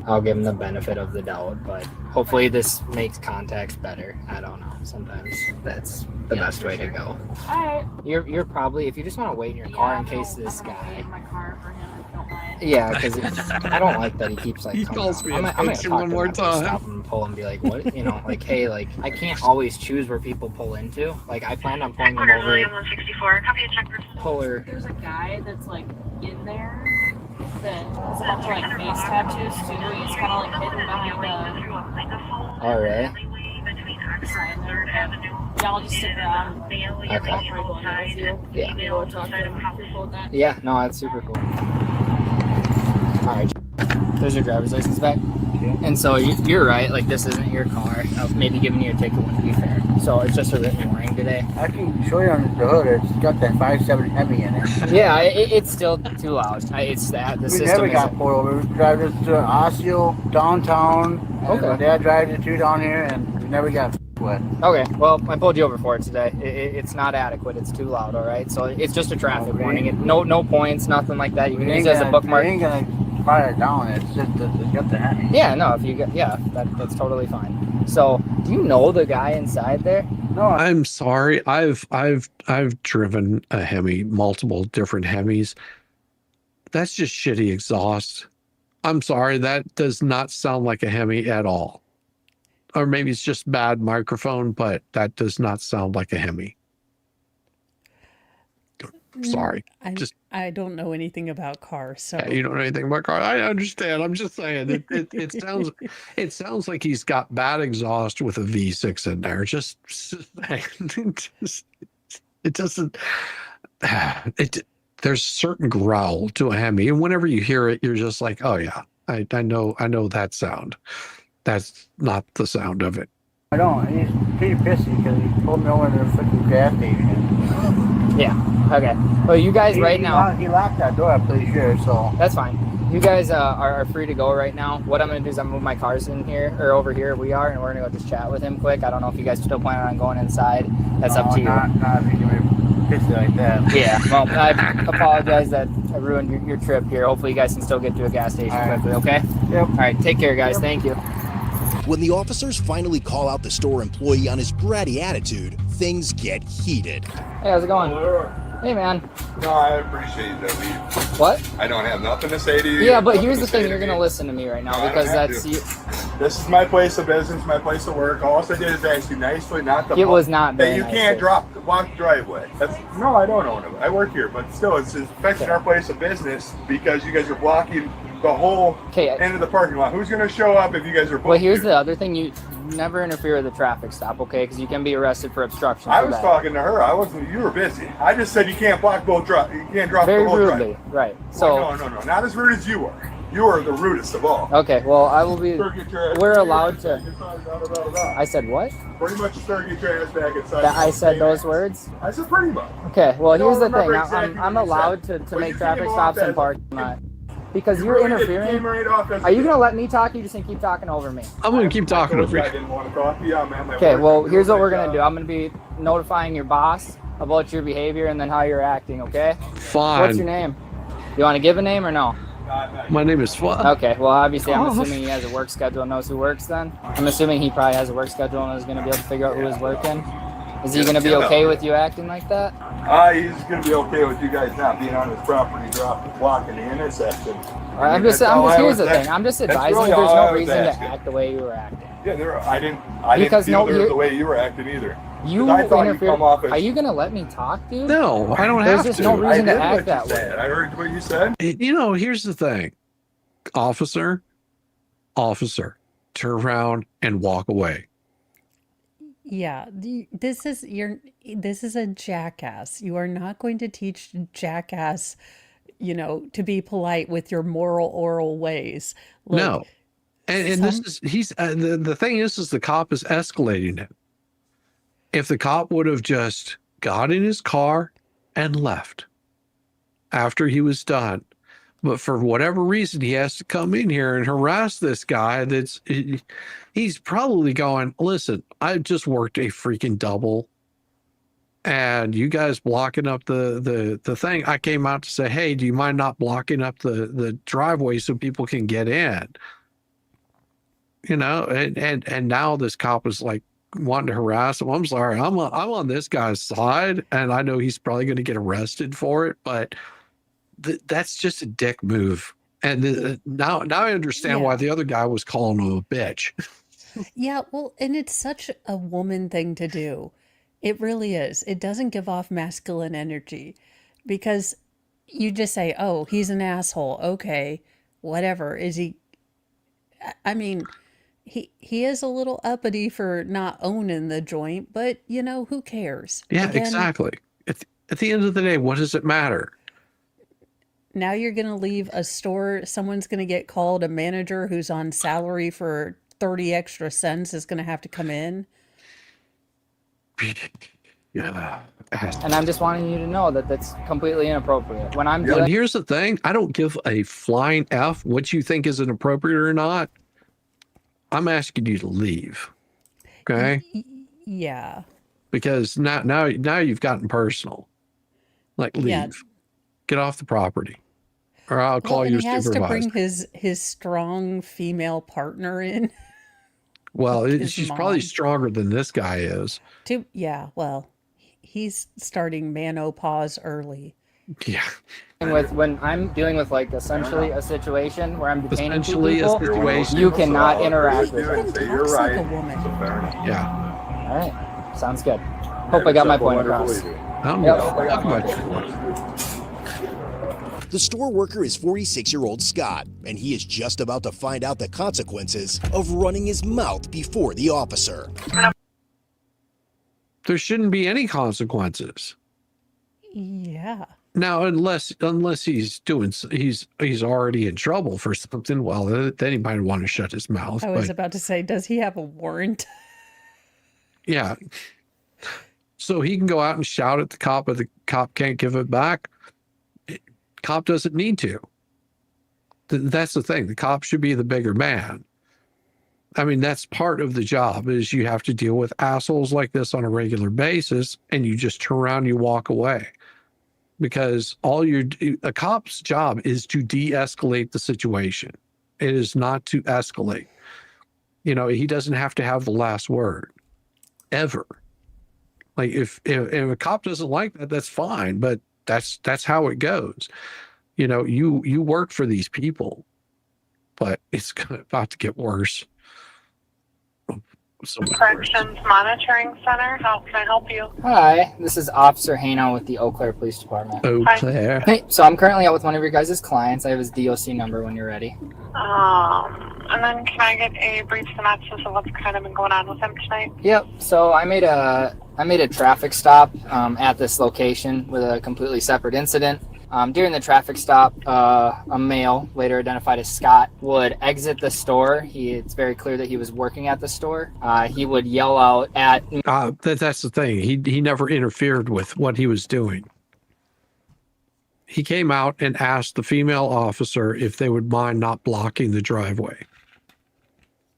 I'll give him the benefit of the doubt. But hopefully this makes context better. I don't know. Sometimes that's the best way to go. Alright. You're probably, if you just want to wait in your car in case this guy. My car for him, if you don't mind. Yeah, because I don't like that he keeps like. He calls me I'm gonna talk one more time. Stop him and pull and be like, what? You know, like, hey, like, I can't always choose where people pull into. Like, I planned on pulling him over. 164. Copy a check. Puller. There's a guy that's like in there that has a bunch of like face tattoos too. He's kind of like hidden behind All right. a sign there. Yeah, I'll just stick around. Okay. I'll probably go in there with you. Yeah. Maybe we'll talk to him. You're cool with that? Yeah, no, that's super cool. All right, there's your driver's license back. And so you're right, like, this isn't your car. Maybe giving you a ticket wouldn't be fair. So it's just a written warning today. I can show you on the hood. It's got that 5.7 Hemi in it. Yeah, it's still too loud. It's that the We system. never got pulled over. We drive this to Osseo downtown. And my dad drives it too down here, and we never got wet. Okay, well, I pulled you over for it today. It's not adequate. It's too loud. All right, so it's just a traffic warning. No points, nothing like that. You can use it as a bookmark. You ain't gonna fire it down. It's just it's got the Hemi. Yeah, no, if you get, that's totally fine. So, do you know the guy inside there? No, I'm sorry. I've driven a Hemi, multiple different Hemis. That's just shitty exhaust. I'm sorry, that does not sound like a Hemi at all. Or maybe it's just bad microphone, but that does not sound like a Hemi. Sorry. I don't know anything about cars, so You don't know anything about cars. I understand. I'm just saying it sounds like he's got bad exhaust with a V6 in there. It doesn't. There's a certain growl to a Hemi, and whenever you hear it, you're just like, oh yeah, I know that sound. That's not the sound of it. I don't. He's pretty pissy because he pulled me over to the freaking gas station. Yeah. Okay. Well, you guys right now. He locked that door, I'm pretty sure, so. That's fine. You guys are free to go right now. What I'm going to do is I'm going to move my cars in here, or over here we are, and we're going to go just chat with him quick. I don't know if you guys still plan on going inside. That's up to you. Not if you're going to piss like that. Yeah, well, I apologize that I ruined your trip here. Hopefully you guys can still get to a gas station quickly, okay? Yep. All right, take care, guys. Thank you. When the officers finally call out the store employee on his bratty attitude, things get heated. Hey, how's it going? Hey, man. No, I appreciate that. What? I don't have nothing to say to you. Yeah, but here's the thing. You're going to listen to me right now because that's you. This is my place of business, my place of work. All I did is ask you nicely not to. It was not that very you nice, can't sir. walk the driveway. No, I don't own it. I work here, but still, it's affecting our place of business because you guys are blocking the whole end of the parking lot. Who's going to show up if you guys are both Well, here's here? the other thing. You never interfere with a traffic stop, okay? Because you can be arrested for obstruction. I for was that. talking to her. I wasn't. You were busy. I just said you can't block both drive. You can't drop Very the whole rudely, driveway. right? So Well, no, not as rude as you are. You are the rudest of all. okay, well, I will be. We're allowed to. I said what? Pretty much start get your ass back inside. That I said those words. I said pretty much. Okay, well, I don't here's the thing. remember exactly I'm what you allowed said. to Well, make you traffic came stops off and as- parking lot because You you're really did. interfering. Came right off as- Are you gonna let me talk? Or you just gonna keep talking over me? I'm going to keep talking I told over you I you. didn't want to talk to you. I'm at my Okay, work. well, I'm here's what doing we're my gonna do. job. I'm gonna be notifying your boss about your behavior and then how you're acting. Okay? Fine. What's your name? You want to give a name or no? My name is Fun. Okay, well, obviously, I'm Oh. assuming he has a work schedule and knows who works then. I'm assuming he probably has a work schedule and is going to be able to figure out who is working. Is he going to be okay with you acting like that? He's going to be okay with you guys not being on his property, blocking the intersection. I'm just here's the thing. I'm just advising you there's no reason to act the way you were acting. Yeah, I didn't Because feel no, there was you're- the way you were acting either. You 'Cause I thought you interfered. come off as. Are you going to let me talk, dude? No, I don't There's have just to. no reason I to did act what that you way. said. I heard what you said. You know, here's the thing. Officer, turn around and walk away. Yeah, this is a jackass. You are not going to teach jackass, to be polite with your moral oral ways. Look, No. And this is the thing is the cop is escalating it. If the cop would have just got in his car and left after he was done, but for whatever reason he has to come in here and harass this guy, he's probably going, listen, I just worked a freaking double and you guys blocking up the thing. I came out to say, hey, do you mind not blocking up the driveway so people can get in? And now this cop is like wanting to harass him. I'm sorry, I'm on this guy's side, and I know he's probably going to get arrested for it, but that's just a dick move. And now I understand why the other guy was calling him a bitch. yeah, well, and it's such a woman thing to do. It really is. It doesn't give off masculine energy because you just say, "Oh, he's an asshole." Okay, whatever. Is he? I mean, he is a little uppity for not owning the joint, but who cares? Yeah, Again, exactly. At the end of the day, what does it matter? now you're going to leave a store. Someone's going to get called. A manager who's on salary for 30 extra cents is going to have to come in. Yeah. And I'm just wanting you to know that that's completely inappropriate. When I'm And dealing, here's the thing. I don't give a flying F what you think is inappropriate or not. I'm asking you to leave. Okay? Yeah. Because now you've gotten personal. Like, leave. Yeah. Get off the property. Or I'll call and your he has to supervisor. bring his strong female partner in. Well, his she's probably mom. stronger than this guy is. Well, he's starting menopause early. Yeah. when I'm dealing with like essentially a situation where I'm detaining two Essentially a people, situation. you cannot interact with them. So you're right. Yeah. All right, sounds good. Hope I got my point across. The store worker is 46-year-old Scott, and he is just about to find out the consequences of running his mouth before the officer. There shouldn't be any consequences. Yeah. Now, unless he's already in trouble for something, well, then he might want to shut his mouth. I was But about to say, does he have a warrant? Yeah. So he can go out and shout at the cop, but the cop can't give it back. Cop doesn't need to. That's the thing. The cop should be the bigger man. I mean, that's part of the job is you have to deal with assholes like this on a regular basis, and you just turn around and you walk away. Because a cop's job is to de-escalate the situation. It is not to escalate. You know, he doesn't have to have the last word ever. Like if a cop doesn't like that, that's fine, but that's how it goes. You know, you work for these people, but it's about to get worse. So Corrections Monitoring Center. How can I help you? Hi, this is Officer Hano with the Eau Claire Police Department. Eau Claire. Hey, so I'm currently out with one of your guys' clients. I have his DOC number when you're ready. And then can I get a brief synopsis of what's kind of been going on with him tonight? Yep. So I made a traffic stop at this location with a completely separate incident. During the traffic stop, a male, later identified as Scott, would exit the store. It's very clear that he was working at the store. He would yell out at... That's the thing. He never interfered with what he was doing. He came out and asked the female officer if they would mind not blocking the driveway.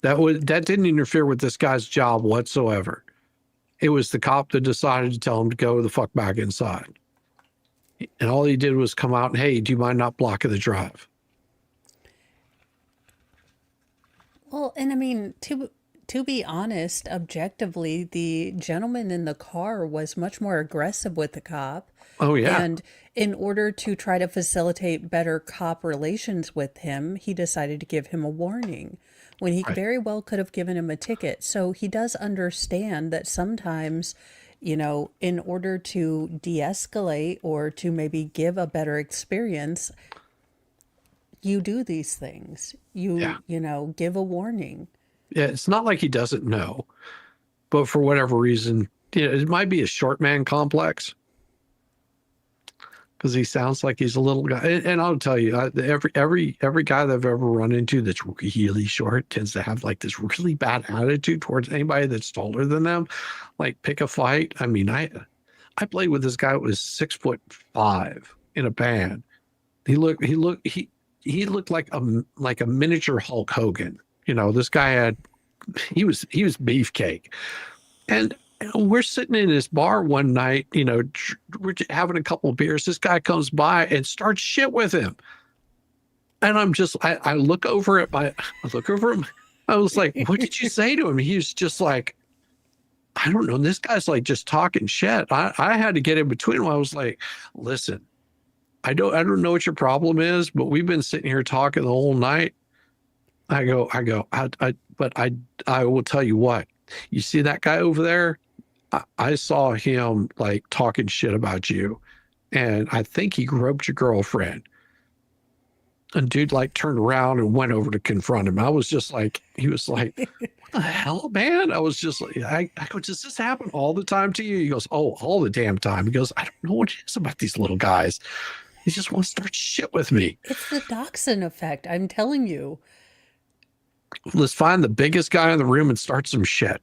That didn't interfere with this guy's job whatsoever. It was the cop that decided to tell him to go the fuck back inside. And all he did was come out and, hey, do you mind not blocking the drive? Well, and I mean, to be honest, objectively, the gentleman in the car was much more aggressive with the cop. Oh, yeah. And in order to try to facilitate better cop relations with him, he decided to give him a warning when he very well could have given him a ticket. So he does understand that sometimes, you know, in order to de-escalate or to maybe give a better experience, you do these things. You know, give a warning. Yeah, it's not like he doesn't know, but for whatever reason, you know, it might be a short man complex because he sounds like he's a little guy. And I'll tell you, every guy that I've ever run into that's really short tends to have like this really bad attitude towards anybody that's taller than them. Like pick a fight. I mean, I played with this guy who was 6'5" in a band. He looked like a miniature Hulk Hogan. You know, this guy he was beefcake. And we're sitting in this bar one night, you know, we're having a couple of beers. This guy comes by and starts shit with him. And I'm just, I look over him. I was like, what did you say to him? He was just like, I don't know. This guy's like just talking shit. I had to get in between him. I was like, listen, I don't know what your problem is, but we've been sitting here talking the whole night. I will tell you what, you see that guy over there? I saw him like talking shit about you, and I think he groped your girlfriend. And dude like turned around and went over to confront him. I was just like, he was like, what the hell, man? I was just like, I go, does this happen all the time to you? He goes, oh, all the damn time. He goes, I don't know what it is about these little guys. He just wants to start shit with me. It's the dachshund effect. I'm telling you. Let's find the biggest guy in the room and start some shit.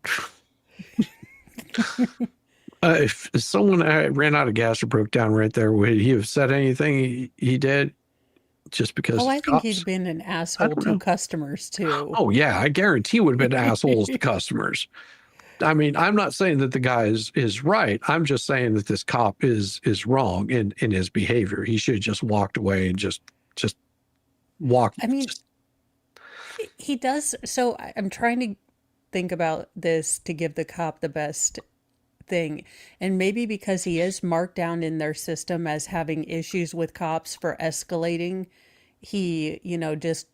If someone ran out of gas or broke down right there, would he have said anything he did? Just because. Oh, I think he's been an asshole to customers too. Oh yeah, I guarantee would have been assholes to customers. I mean, I'm not saying that the guy is right. I'm just saying that this cop is wrong in his behavior. He should have just walked away and just walked. I mean, he does. So I'm trying to think about this to give the cop the best thing. And maybe because he is marked down in their system as having issues with cops for escalating, he, you know, just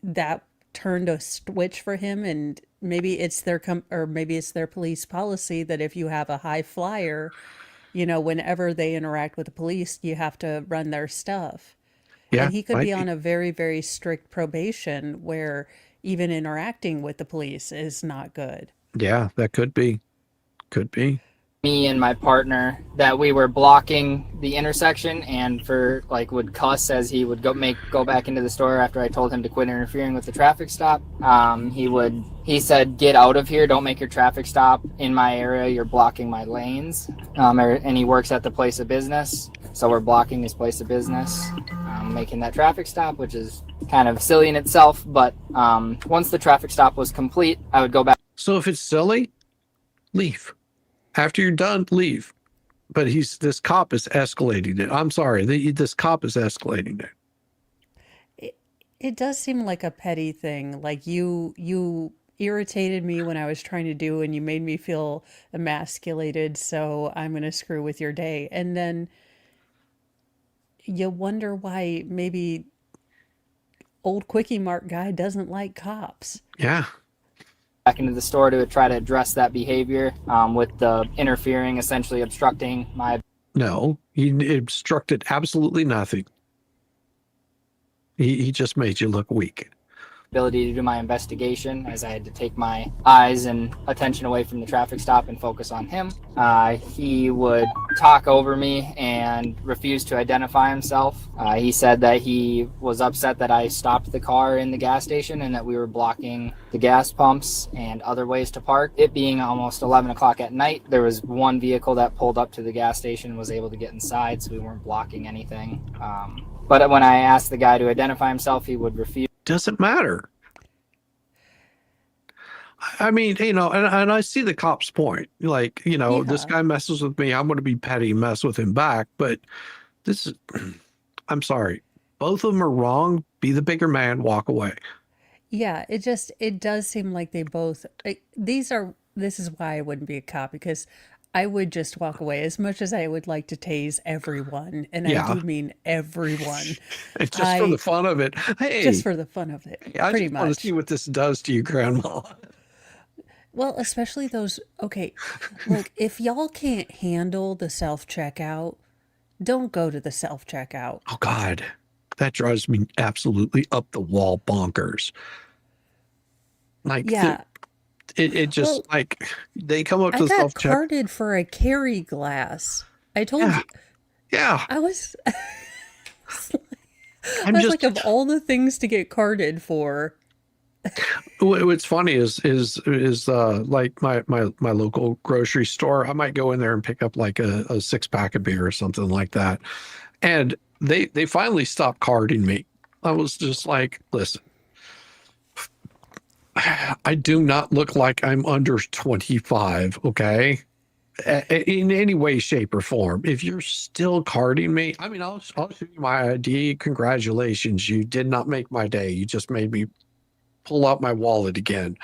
that turned a switch for him. And maybe it's their police policy that if you have a high flyer, you know, whenever they interact with the police, you have to run their stuff. Yeah, and he could be on a very, very strict probation where even interacting with the police is not good. Yeah, that could be. Could be. me and my partner that we were blocking the intersection, and for like would cuss as he would go back into the store after I told him to quit interfering with the traffic stop. He said, "Get out of here, don't make your traffic stop in my area, you're blocking my lanes." And he works at the place of business, so we're blocking his place of business, making that traffic stop, which is kind of silly in itself. But once the traffic stop was complete, I would go back. So if it's silly, leave. After you're done, leave. But this cop is escalating it. I'm sorry, this cop is escalating it. It does seem like a petty thing. Like you irritated me when I was trying to do, and you made me feel emasculated, so I'm going to screw with your day. And then you wonder why maybe old Quickie Mart guy doesn't like cops. Yeah. Back into the store to try to address that behavior with the interfering, essentially obstructing my... No, he obstructed absolutely nothing. He just made you look weak. Ability to do my investigation, as I had to take my eyes and attention away from the traffic stop and focus on him. He would talk over me and refuse to identify himself. He said that he was upset that I stopped the car in the gas station and that we were blocking the gas pumps and other ways to park. It being almost 11 o'clock at night, there was one vehicle that pulled up to the gas station and was able to get inside, so we weren't blocking anything. But when I asked the guy to identify himself, he would refuse. Doesn't matter. I mean, and I see the cop's point. Like, this guy messes with me, I'm going to be petty, mess with him back. But this is, I'm sorry, both of them are wrong. Be the bigger man, walk away. Yeah, it does seem like they both, this is why I wouldn't be a cop, because I would just walk away as much as I would like to tase everyone. And I do mean everyone. Just for the fun of it. Hey, just for the fun of it. I pretty just much. want to see what this does to you, Grandma. Well, especially those, okay, look, if y'all can't handle the self-checkout, don't go to the self-checkout. Oh, God. That drives me absolutely up the wall bonkers. Like, yeah. It just, like, they come up to I the got self-check. carded for a carry glass. I told you. Yeah. I was, like, of all the things to get carded for. What's funny is like my local grocery store, I might go in there and pick up like a 6-pack of beer or something like that. And they finally stopped carding me. I was just like, listen, I do not look like I'm under 25, okay? In any way, shape, or form. If you're still carding me, I mean, I'll show you my ID. Congratulations, you did not make my day. You just made me pull out my wallet again.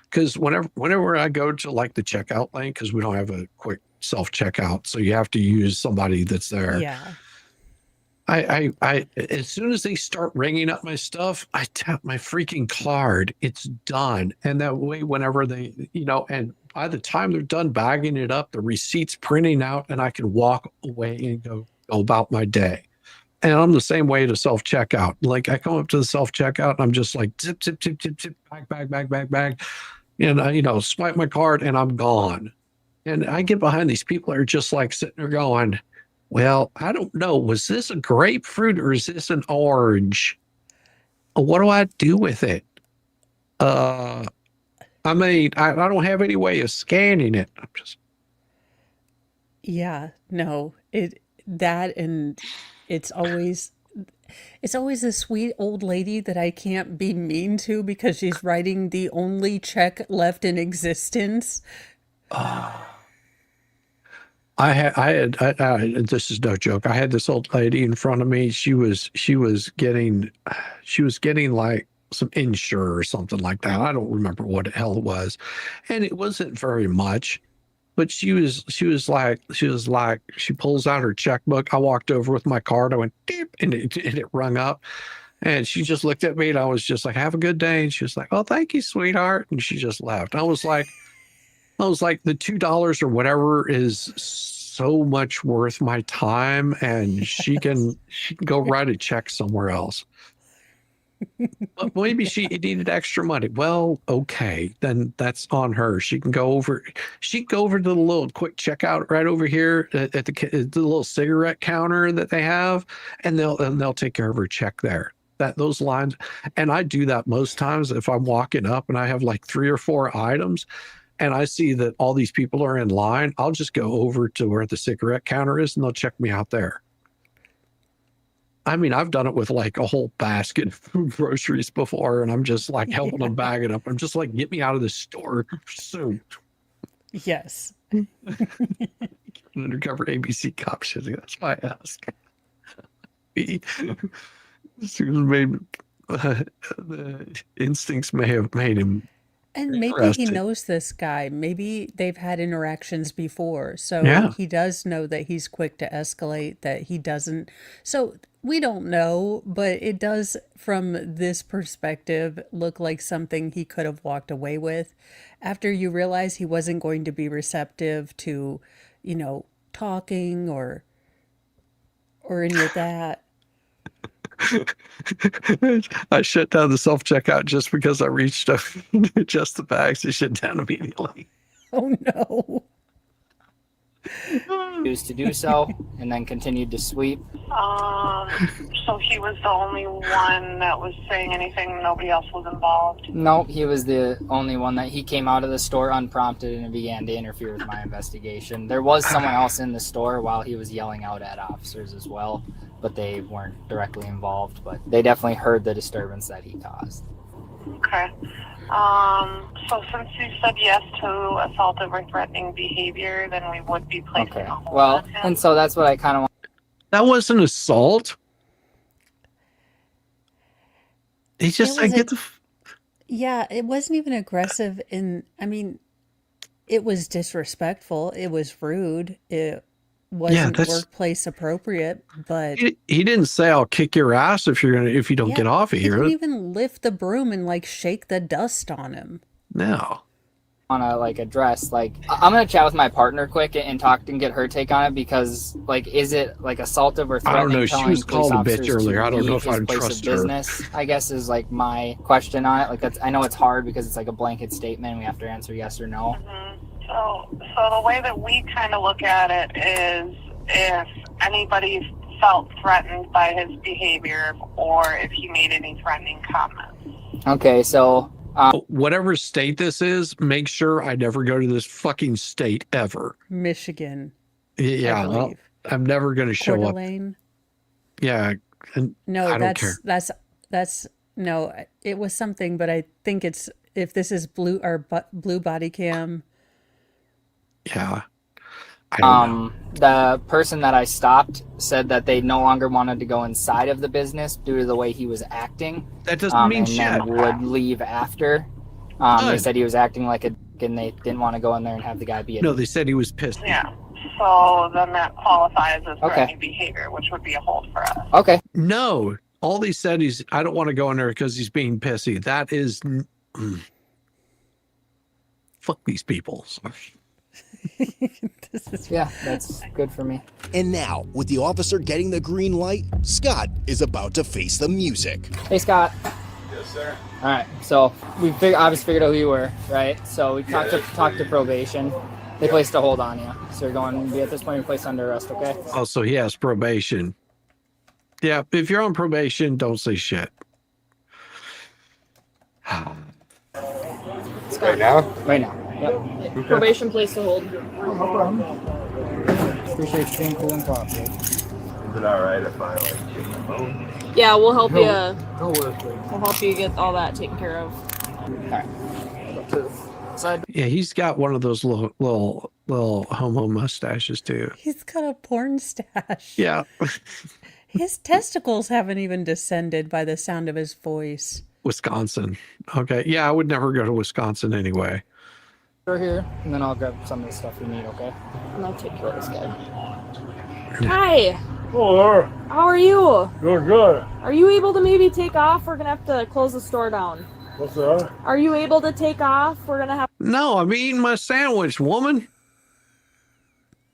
Because whenever I go to like the checkout lane, because we don't have a quick self-checkout, so you have to use somebody that's there. Yeah. I as soon as they start ringing up my stuff, I tap my freaking card. It's done. And that way, whenever they, and by the time they're done bagging it up, the receipt's printing out, and I can walk away and go about my day. And I'm the same way to self-checkout. Like, I come up to the self-checkout and I'm just like, zip, zip, zip, zip, zip, bag. And I, swipe my card and I'm gone. And I get behind these people that are just like sitting there going, well, I don't know. Was this a grapefruit or is this an orange? What do I do with it? I mean, I don't have any way of scanning it. I'm just. Yeah, no, it's always a sweet old lady that I can't be mean to because she's writing the only check left in existence. I had this is no joke. I had this old lady in front of me. She was getting like some insure or something like that. I don't remember what the hell it was. And it wasn't very much, but she pulls out her checkbook. I walked over with my card. I went deep and it rung up. And she just looked at me and I was just like, have a good day. And she was like, oh, thank you, sweetheart. And she just left. I was like, the $2 or whatever is so much worth my time, and she can go write a check somewhere else. But maybe she needed extra money. Well, okay, then that's on her. She can go over. She can go over to the little quick checkout right over here at the little cigarette counter that they have, and they'll take care of her check there. Those lines, and I do that most times if I'm walking up and I have like 3 or 4 items, and I see that all these people are in line. I'll just go over to where the cigarette counter is, and they'll check me out there. I mean, I've done it with like a whole basket of groceries before, and I'm just like helping them bag it up. I'm just like, get me out of this store soon. Yes. Undercover ABC cop shit. That's why I ask. Maybe the instincts may have made him. And maybe he interested. knows this guy. Maybe they've had interactions before. So Yeah. he does know that he's quick to escalate, that he doesn't. So we don't know, but it does, from this perspective, look like something he could have walked away with after you realize he wasn't going to be receptive to, talking or any of that. I shut down the self-checkout just because I reached up to adjust the bags. It shut down immediately. Oh no. Used to do so, and then continued to sweep. So he was the only one that was saying anything. Nobody else was involved. No, he was the only one that he came out of the store unprompted and began to interfere with my investigation. There was someone else in the store while he was yelling out at officers as well, but they weren't directly involved, but they definitely heard the disturbance that he caused. Okay. So since you said yes to assaultive or threatening behavior, then we would be placing a hold Well, on him. and so that's what I kind of want. That wasn't assault. He just It was get the. Yeah, it wasn't even aggressive. It was disrespectful. It was rude. It wasn't that's- workplace appropriate, but He didn't say I'll kick your ass if you don't yeah, get off of he here. didn't even lift the broom and like shake the dust on him. No. Want to address I'm gonna chat with my partner quick and talk and get her take on it, because is it assaultive or threatening? I don't know. She telling was police called a bitch officers to earlier. I don't know leave if his I'd place of trust her. business, I guess is my question on it. I know it's hard because it's a blanket statement and we have to answer yes or no. So the way that we kind of look at it is if anybody felt threatened by his behavior or if he made any threatening comments. Okay, so Whatever state this is, make sure I never go to this fucking state ever. Michigan. Yeah, well, I'm never going to show Coeur up. d'Alene. Yeah, and No, I don't care. that's no. It was something, but I think it's if this is blue body cam. Yeah. I don't know. The person that I stopped said that they no longer wanted to go inside of the business due to the way he was acting. That doesn't mean and shit. then would leave after. They said he was acting like a dick and they didn't want to go in there and have the guy be a No, they said he was pissed. Yeah. So then that qualifies as threatening behavior, which would be a hold for us. Okay. No, all he said is, I don't want to go in there because he's being pissy. That is, fuck these people. Yeah, that's good for me. And now, with the officer getting the green light, Scott is about to face the music. Hey, Scott. Yes, sir. All right, so we obviously figured out who you were, right? So we talked to probation. They placed a hold on you. So you're going to be at this point placed under arrest, okay? Oh, so he has probation. Yeah, if you're on probation, don't say shit. Right now? Right now. Yep. Probation placed a hold. No problem. Appreciate you being cool and cooperative. Is it all right if I get my phone? Yeah, we'll help you. No worries. We'll help you get all that taken care of. All right. Yeah, he's got one of those little homo mustaches too. He's got a porn stash. Yeah. His testicles haven't even descended by the sound of his voice. Wisconsin. Okay. Yeah, I would never go to Wisconsin anyway. We're here, and then I'll grab some of the stuff we need, okay? And I'll take care of this guy. Hi. Hello. How are you? Doing good. Are you able to maybe take off? We're gonna have to close the store down. What's that? Are you able to take off? We're gonna have. No, I'm eating my sandwich, woman.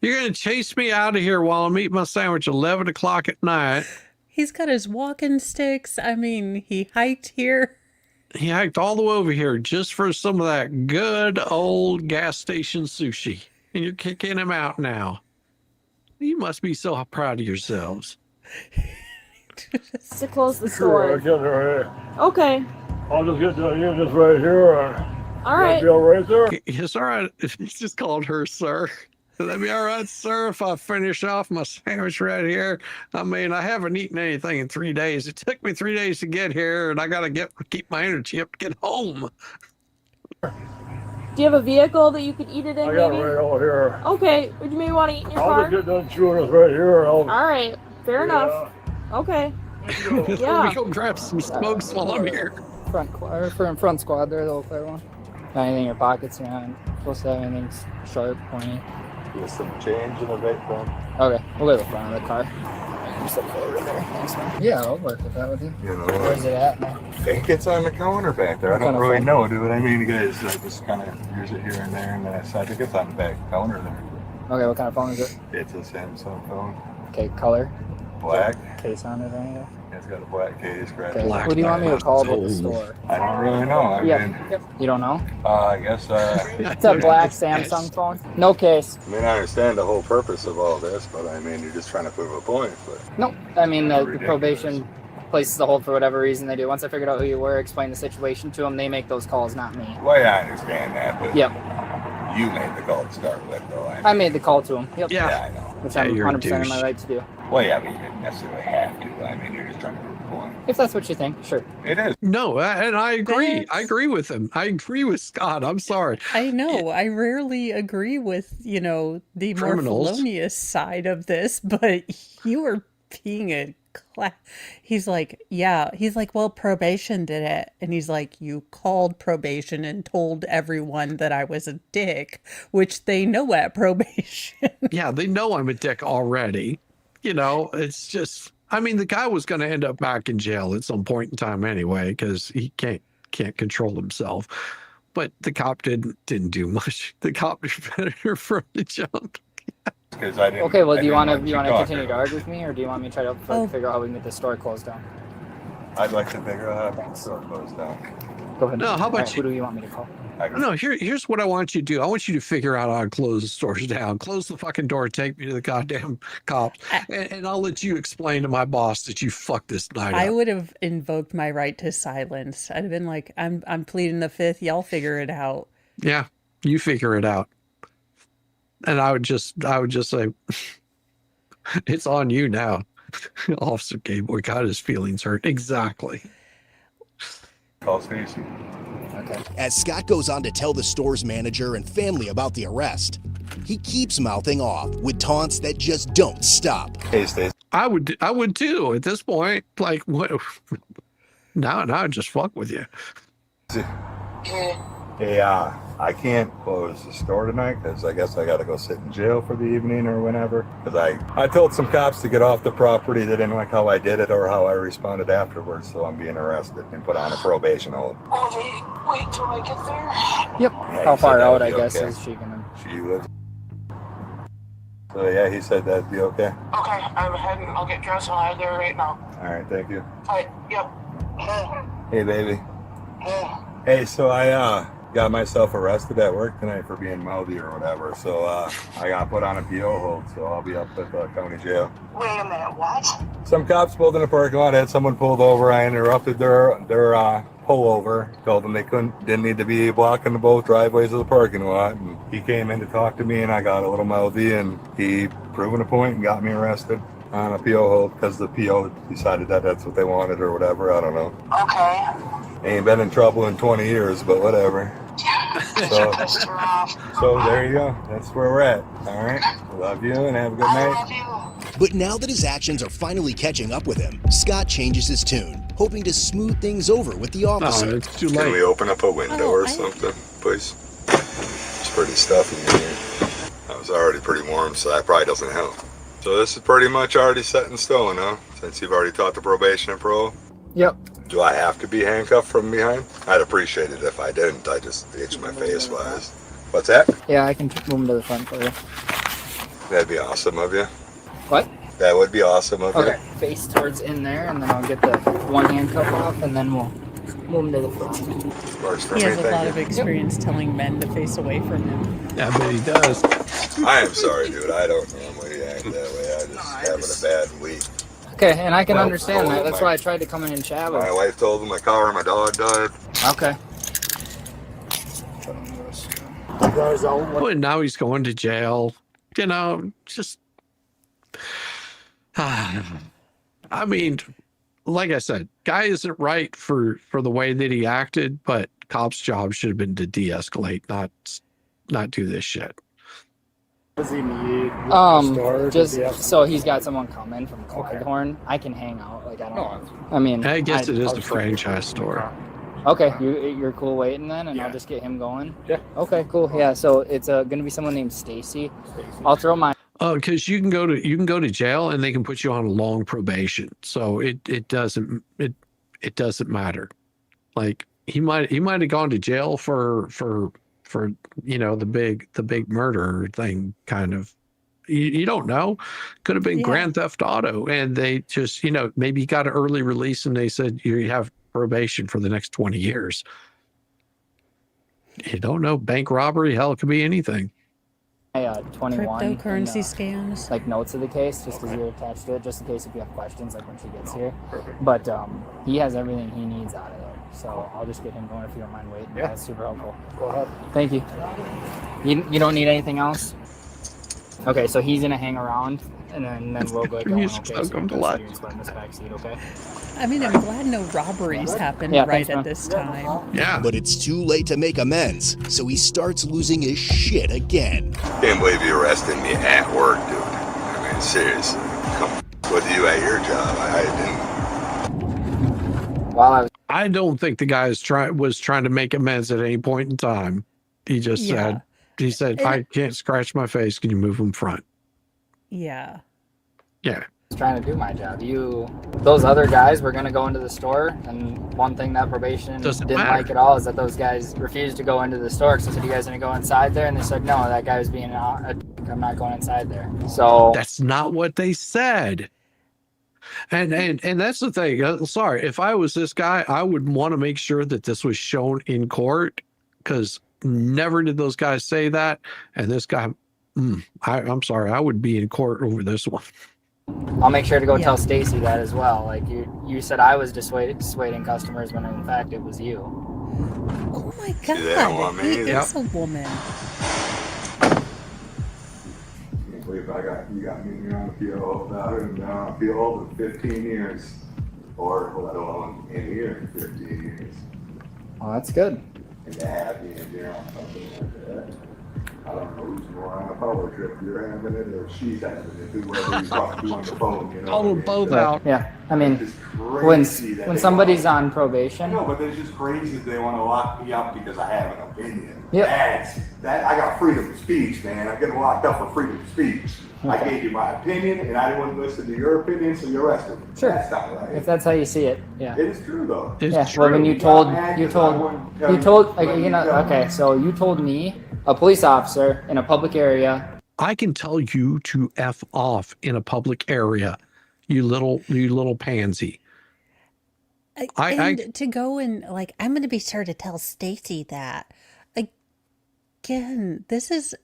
You're going to chase me out of here while I'm eating my sandwich 11 o'clock at night. He's got his walking sticks. I mean, he hiked here. He hiked all the way over here just for some of that good old gas station sushi. And you're kicking him out now. You must be so proud of yourselves. To close the Sure, I'll store. get her here. Okay. I'll just get the units right here. All right. Be all right there? It's all right. He just called her sir. Will that be all right, sir, if I finish off my sandwich right here? I mean, I haven't eaten anything in 3 days. It took me 3 days to get here, and I got to keep my energy up to get home. Do you have a vehicle that you could eat it in, I got maybe? it right over here. Okay. Would you maybe want to eat in your I'll car? just get done chewing this right here. All right. Fair enough. Okay. Let me go grab some smokes while I'm here. Front squad there, the whole clear one. Not anything in your pockets, you're not supposed to have anything sharp, pointy. There's some change in the vape pen. Okay, we'll go to the front of the car. Just look over there. Thanks, man. Yeah, I'll work with that with you. You know, Where's it at now? I think it's on the counter back there. I don't Kind of really phone? know, dude. I mean, you guys just kind of use it here and there, and then I think it's on the back counter there. Okay, what kind of phone is it? It's a Samsung phone. Okay, color? Black. Case on it or anything? It's got a black case. Okay, who do you want me to call about the store? I don't really know. I mean, You don't know? I guess. It's a black Samsung phone. No case. I mean, I understand the whole purpose of all this, but I mean, you're just trying to prove a point. But No, I mean, the probation places the hold for whatever reason they do. Once I figured out who you were, explain the situation to them, they make those calls, not me. well, yeah, I understand that, but Yep. you made the call to start with, though. I made the call to them. Yep. Yeah, I know. Which Yeah, I'm you're a 100% in my douche. right to do. Well, yeah, but you didn't necessarily have to. I mean, you're just trying to prove a point. If that's what you think, sure. It is. No, and I agree. That's- I agree with him. I agree with Scott. I'm sorry. I know. I rarely agree with, the more Criminals. felonious side of this, but you were being a He's like, yeah. He's like, well, probation did it. And he's like, you called probation and told everyone that I was a dick, which they know at probation. Yeah, they know I'm a dick already. It's just, I mean, the guy was going to end up back in jail at some point in time anyway, because he can't control himself. But the cop didn't do much. The cop was better from the jump. Okay, well, do you want to continue to argue with me, or do you want me to try to figure out how we can get this store closed down? I'd like to figure out how to get the store closed down. Go ahead. No, how about All right, you? Who do you want me to call? No, here's what I want you to do. I want you to figure out how to close the stores down. Close the fucking door. Take me to the goddamn cops, and I'll let you explain to my boss that you fucked this night I up. would have invoked my right to silence. I'd have been like, I'm pleading the fifth. Y'all figure it out. Yeah, you figure it out. And I would just say, it's on you now. Officer Gayboy got his feelings hurt. Exactly. Call Stacy. Okay. As Scott goes on to tell the store's manager and family about the arrest, he keeps mouthing off with taunts that just don't stop. Hey, Stacy. I would too at this point. Like, what? Now I'd just fuck with you. Hey, I can't close the store tonight because I guess I got to go sit in jail for the evening or whenever. Because I told some cops to get off the property. They didn't like how I did it or how I responded afterwards. So I'm being arrested and put on a probation hold. Wait till I get there. Yep. Yeah, How he far said that out, would I be guess, okay. is she gonna? She lives. So yeah, he said that'd be okay. Okay, I'm heading. I'll get dressed and I'll head there right now. All right, thank you. Alright, yep. Hey, baby. Hey, so I got myself arrested at work tonight for being mouthy or whatever. So I got put on a PO hold, so I'll be up at the county jail. Wait a minute, what? Some cops pulled in the parking lot, had someone pulled over. I interrupted their pullover, told them they didn't need to be blocking both driveways of the parking lot. And he came in to talk to me, and I got a little mouthy, and he proven a point and got me arrested on a PO hold because the PO decided that that's what they wanted or whatever. I don't know. Okay. Ain't been in trouble in 20 years, but whatever. So there you go. That's where we're at. All right. Love you and have a good night. But now that his actions are finally catching up with him, Scott changes his tune, hoping to smooth things over with the officer. it's too Can late. we open up a window or something, please? It's pretty stuffy in here. I was already pretty warm, so that probably doesn't help. So this is pretty much already set in stone, huh? Since you've already taught the probation and parole? Yep. Do I have to be handcuffed from behind? I'd appreciate it if I didn't. I just itch my face wise. What's that? Yeah, I can move him to the front for you. That'd be awesome of you. What? That would be awesome of Okay, face towards in there, and then I'll get the one handcuff off, and then we'll move him to the front. Works for He me, has a thank lot you. of experience telling men to face away from him. Yeah, but he does. I am sorry, dude. I don't normally act that way. I just having a bad week. Okay, and I can Well, understand that. told That's my- why I tried to come in and chat with My him. wife told him my car and my dog died. Okay. But now he's going to jail. You know, just. I mean, like I said, guy isn't right for the way that he acted, but cop's job should have been to de-escalate, not do this shit. Does he need Just so he's got someone coming from Clyde. I can hang out. Like I don't. I mean, I guess it is a franchise store. Okay, you're cool waiting then, and I'll just get him going. Yeah. Okay, cool. Yeah. So it's gonna be someone named Stacy. I'll throw my. Oh, because you can go to jail and they can put you on a long probation. So it doesn't matter. Like he might have gone to jail for you know the big murder thing kind of. You don't know. Could have been Grand Theft Auto, and they just maybe he got an early release and they said you have probation for the next 20 years. You don't know. Bank robbery, hell, it could be anything. 21 Cryptocurrency and, scams. like notes of the case, just because you're attached to it, just in case if you have questions, like when she gets here. But he has everything he needs out of there, so I'll just get him going if you don't mind waiting. Yeah, that's super helpful. Go ahead. Thank you. You don't need anything else? Okay, so he's gonna hang around, and then we'll go. Okay, so come to life. in this back seat, okay? I mean, I'm glad no robberies happened Yeah, right thanks, at man. this time. Yeah. But it's too late to make amends, so he starts losing his shit again. Can't believe you arrested me at work, dude. I mean, seriously. What do you at your job? I didn't. I don't think the guy was trying to make amends at any point in time. He just said, I can't scratch my face. Can you move in front? Yeah. Yeah. Trying to do my job. Those other guys were going to go into the store, and one thing that probation Doesn't didn't matter. like at all is that those guys refused to go into the store. So I said, you guys going to go inside there? And they said, no, that guy was being I'm not going inside there. So That's not what they said. And that's the thing. Sorry, if I was this guy, I would want to make sure that this was shown in court, because never did those guys say that. And this guy, I'm sorry, I would be in court over this one. I'll make sure to go tell Stacy that as well. Like you said, I was dissuading customers when in fact it was you. Oh my See that one, God, he man? is a woman. Can't believe you got me on appeal about it, and been on appeal for 15 years. Or let alone in here 15 years. Well, that's good. And to have me in jail on something like that. I don't know who's going on a power trip. You're having it or she's having it. Whoever you talk to on the phone, you know. Call them both out. Yeah, I mean, It's when crazy that when they somebody's want- on probation, No, but it's just crazy that they want to lock me up because I have an opinion. Yeah. I got freedom of speech, man. I'm getting locked up for freedom of speech. I Okay. gave you my opinion, and I didn't want to listen to your opinion, so you arrested me. Sure. That's not right. if that's how you see it, yeah. It is true, though. Well, when you told, okay, so you told me, a police officer in a public area. I can tell you to F off in a public area, you little pansy. And to go and like, I'm going to be sure to tell Stacy that. Again, this is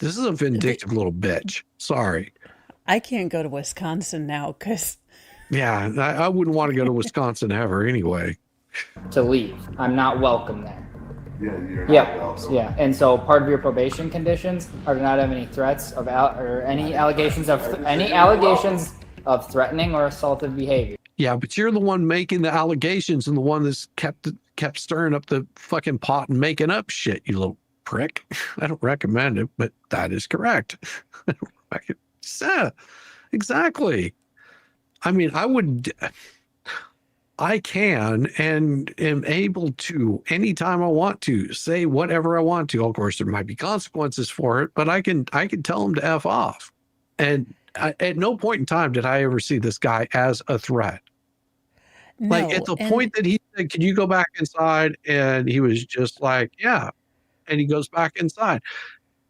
a vindictive little bitch. Sorry. I can't go to Wisconsin now because. Yeah, I wouldn't want to go to Wisconsin ever anyway. To leave. I'm not welcome there. Yeah, you're not Yeah, welcome. yeah. And so part of your probation conditions are to not have any threats of or any allegations of threatening or assaultive behavior. Yeah, but you're the one making the allegations and the one that's kept stirring up the fucking pot and making up shit, you little prick. I don't recommend it, but that is correct. Yeah, exactly. I mean, I can and am able to, anytime I want to, say whatever I want to. Of course, there might be consequences for it, but I can tell them to F off. And at no point in time did I ever see this guy as a threat. Like at the point that he said, "Can you go back inside?" and he was just like, "Yeah," and he goes back inside.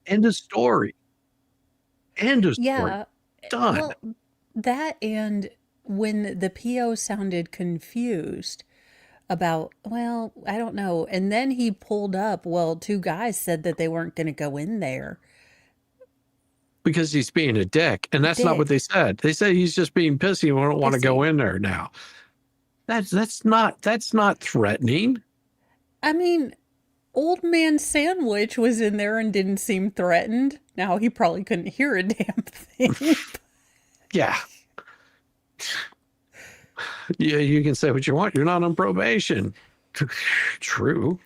End of story. End of story. Yeah. done. Well, that and when the PO sounded confused about, well, I don't know. And then he pulled up, well, two guys said that they weren't going to go in there. Because he's being a dick. And that's not what they said. They said he's just being pissy and we don't want to go in there now. That's not threatening. I mean, Old Man Sandwich was in there and didn't seem threatened. Now, he probably couldn't hear a damn thing. Yeah. Yeah, you can say what you want. You're not on probation. True.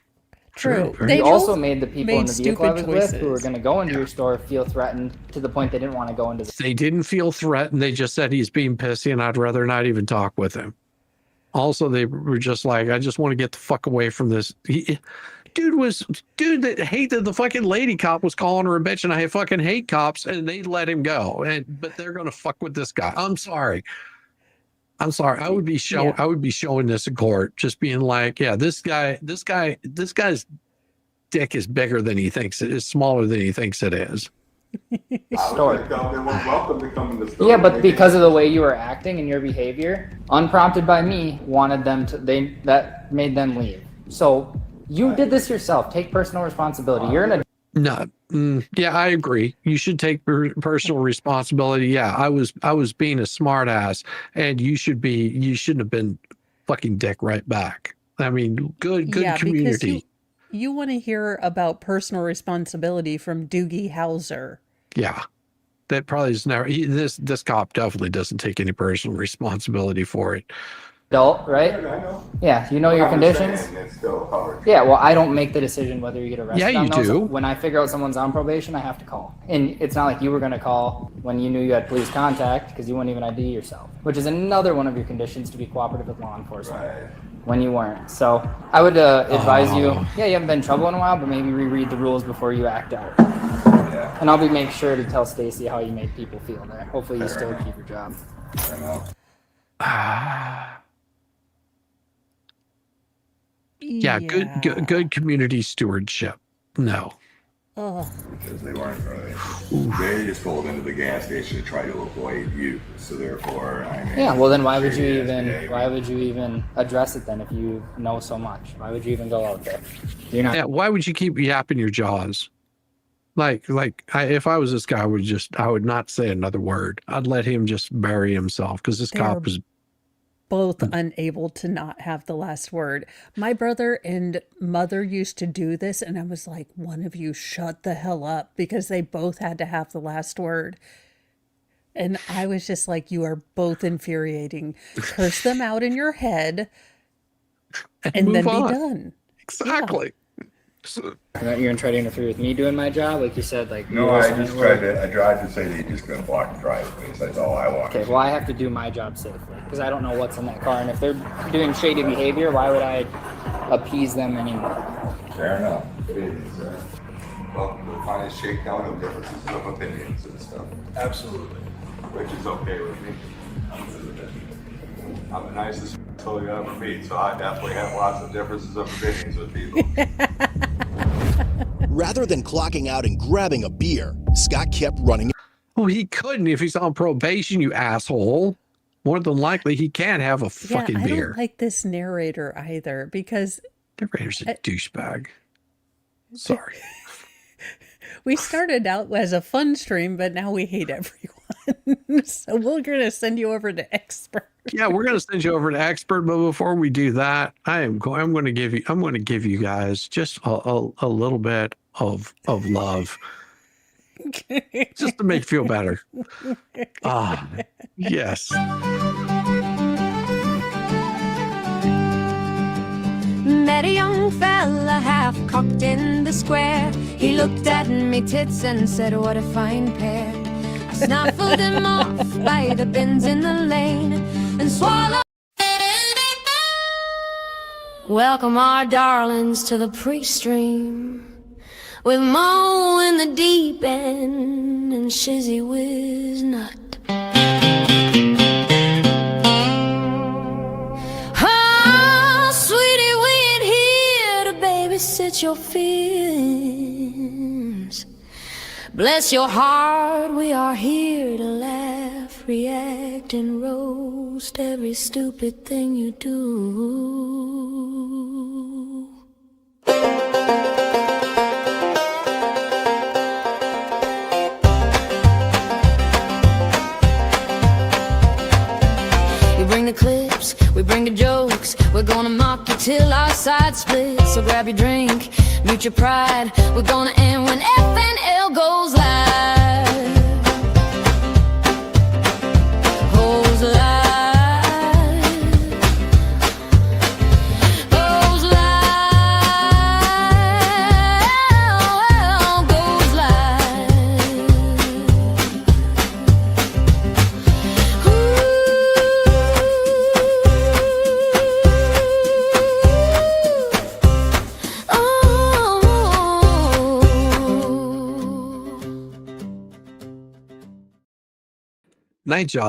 They also made the people in the vehicle I was with who were going to go into your store feel threatened to the point they didn't want to go into the. They didn't feel threatened. They just said he's being pissy and I'd rather not even talk with him. Also, they were just like, I just want to get the fuck away from this. Dude that hated the fucking lady cop was calling her a bitch, and I fucking hate cops, and they let him go. But they're gonna fuck with this guy. I'm sorry. I would be showing this in court, just being like, yeah, this guy's dick is bigger than he thinks it is, smaller than he thinks it is. Yeah, but because of the way you were acting and your behavior, unprompted by me, wanted them to. That made them leave. So you did this yourself. Take personal responsibility. You're in a. No. Yeah, I agree. You should take personal responsibility. Yeah, I was being a smart ass, and you shouldn't have been fucking dick right back. I mean, good community. You want to hear about personal responsibility from Doogie Howser. Yeah. That probably is never, this cop definitely doesn't take any personal responsibility for it. Adult, right? Yeah, you know your conditions. Yeah, well, I don't make the decision whether you get arrested. Yeah, you do. When I figure out someone's on probation, I have to call. And it's not like you were going to call when you knew you had police contact because you wouldn't even ID yourself, which is another one of your conditions to be cooperative with law enforcement when you weren't. So I would advise you, you haven't been in trouble in a while, but maybe reread the rules before you act out. Yeah. And I'll make sure to tell Stacy how you made people feel there. Hopefully you still keep your job. Yeah, good community stewardship. No. Because they weren't really. They just pulled into the gas station to try to avoid you. So therefore, yeah. Well, then why would you even address it then if you know so much? Why would you even go out there? You're not. Yeah. Why would you keep yapping your jaws? If I was this guy, I would not say another word. I'd let him just bury himself because this cop was both unable to not have the last word. My brother and mother used to do this, and I was like, one of you shut the hell up, because they both had to have the last word. And I was just like, you are both infuriating. Curse them out in your head and then be done. Exactly. Yeah. You're gonna try to interfere with me doing my job, like you said. No, I tried to say that you're just gonna block the driveways. That's all I want. Okay, well, I have to do my job safely because I don't know what's in that car, and if they're doing shady behavior, why would I appease them anymore? Fair enough. Welcome to the finest shakedown of differences of opinions and stuff. Absolutely. Which is okay with me. I'm good with it. I'm the nicest asshole you ever meet, so I definitely have lots of differences of opinions with people. Rather than clocking out and grabbing a beer, Scott kept running. Oh, he couldn't if he's on probation, you asshole. More than likely, he can't have a fucking beer. I don't like this narrator either, because narrator's a douchebag. Sorry. We started out as a fun stream, but now we hate everyone. So we're going to send you over to expert. Yeah, we're going to send you over to expert. But before we do that, I'm going to give you guys just a little bit of love, just to make you feel better. Yes. Met a young fella half-cocked in the square. He looked at me tits and said, what a fine pair. I snuffled him off by the bins in the lane and swallowed. Welcome our darlings to the pre-stream, with Mo in the deep end and Shizzywhiznut. Sit your feelings. Bless your heart, we are here to laugh. react and roast every stupid thing you do. You bring the clips, we bring the jokes. We're gonna mock you till our sides split. So grab your drink, mute your pride. We're gonna end when FNL goes live. Goes live. Goes live. Goes live. Night, y'all.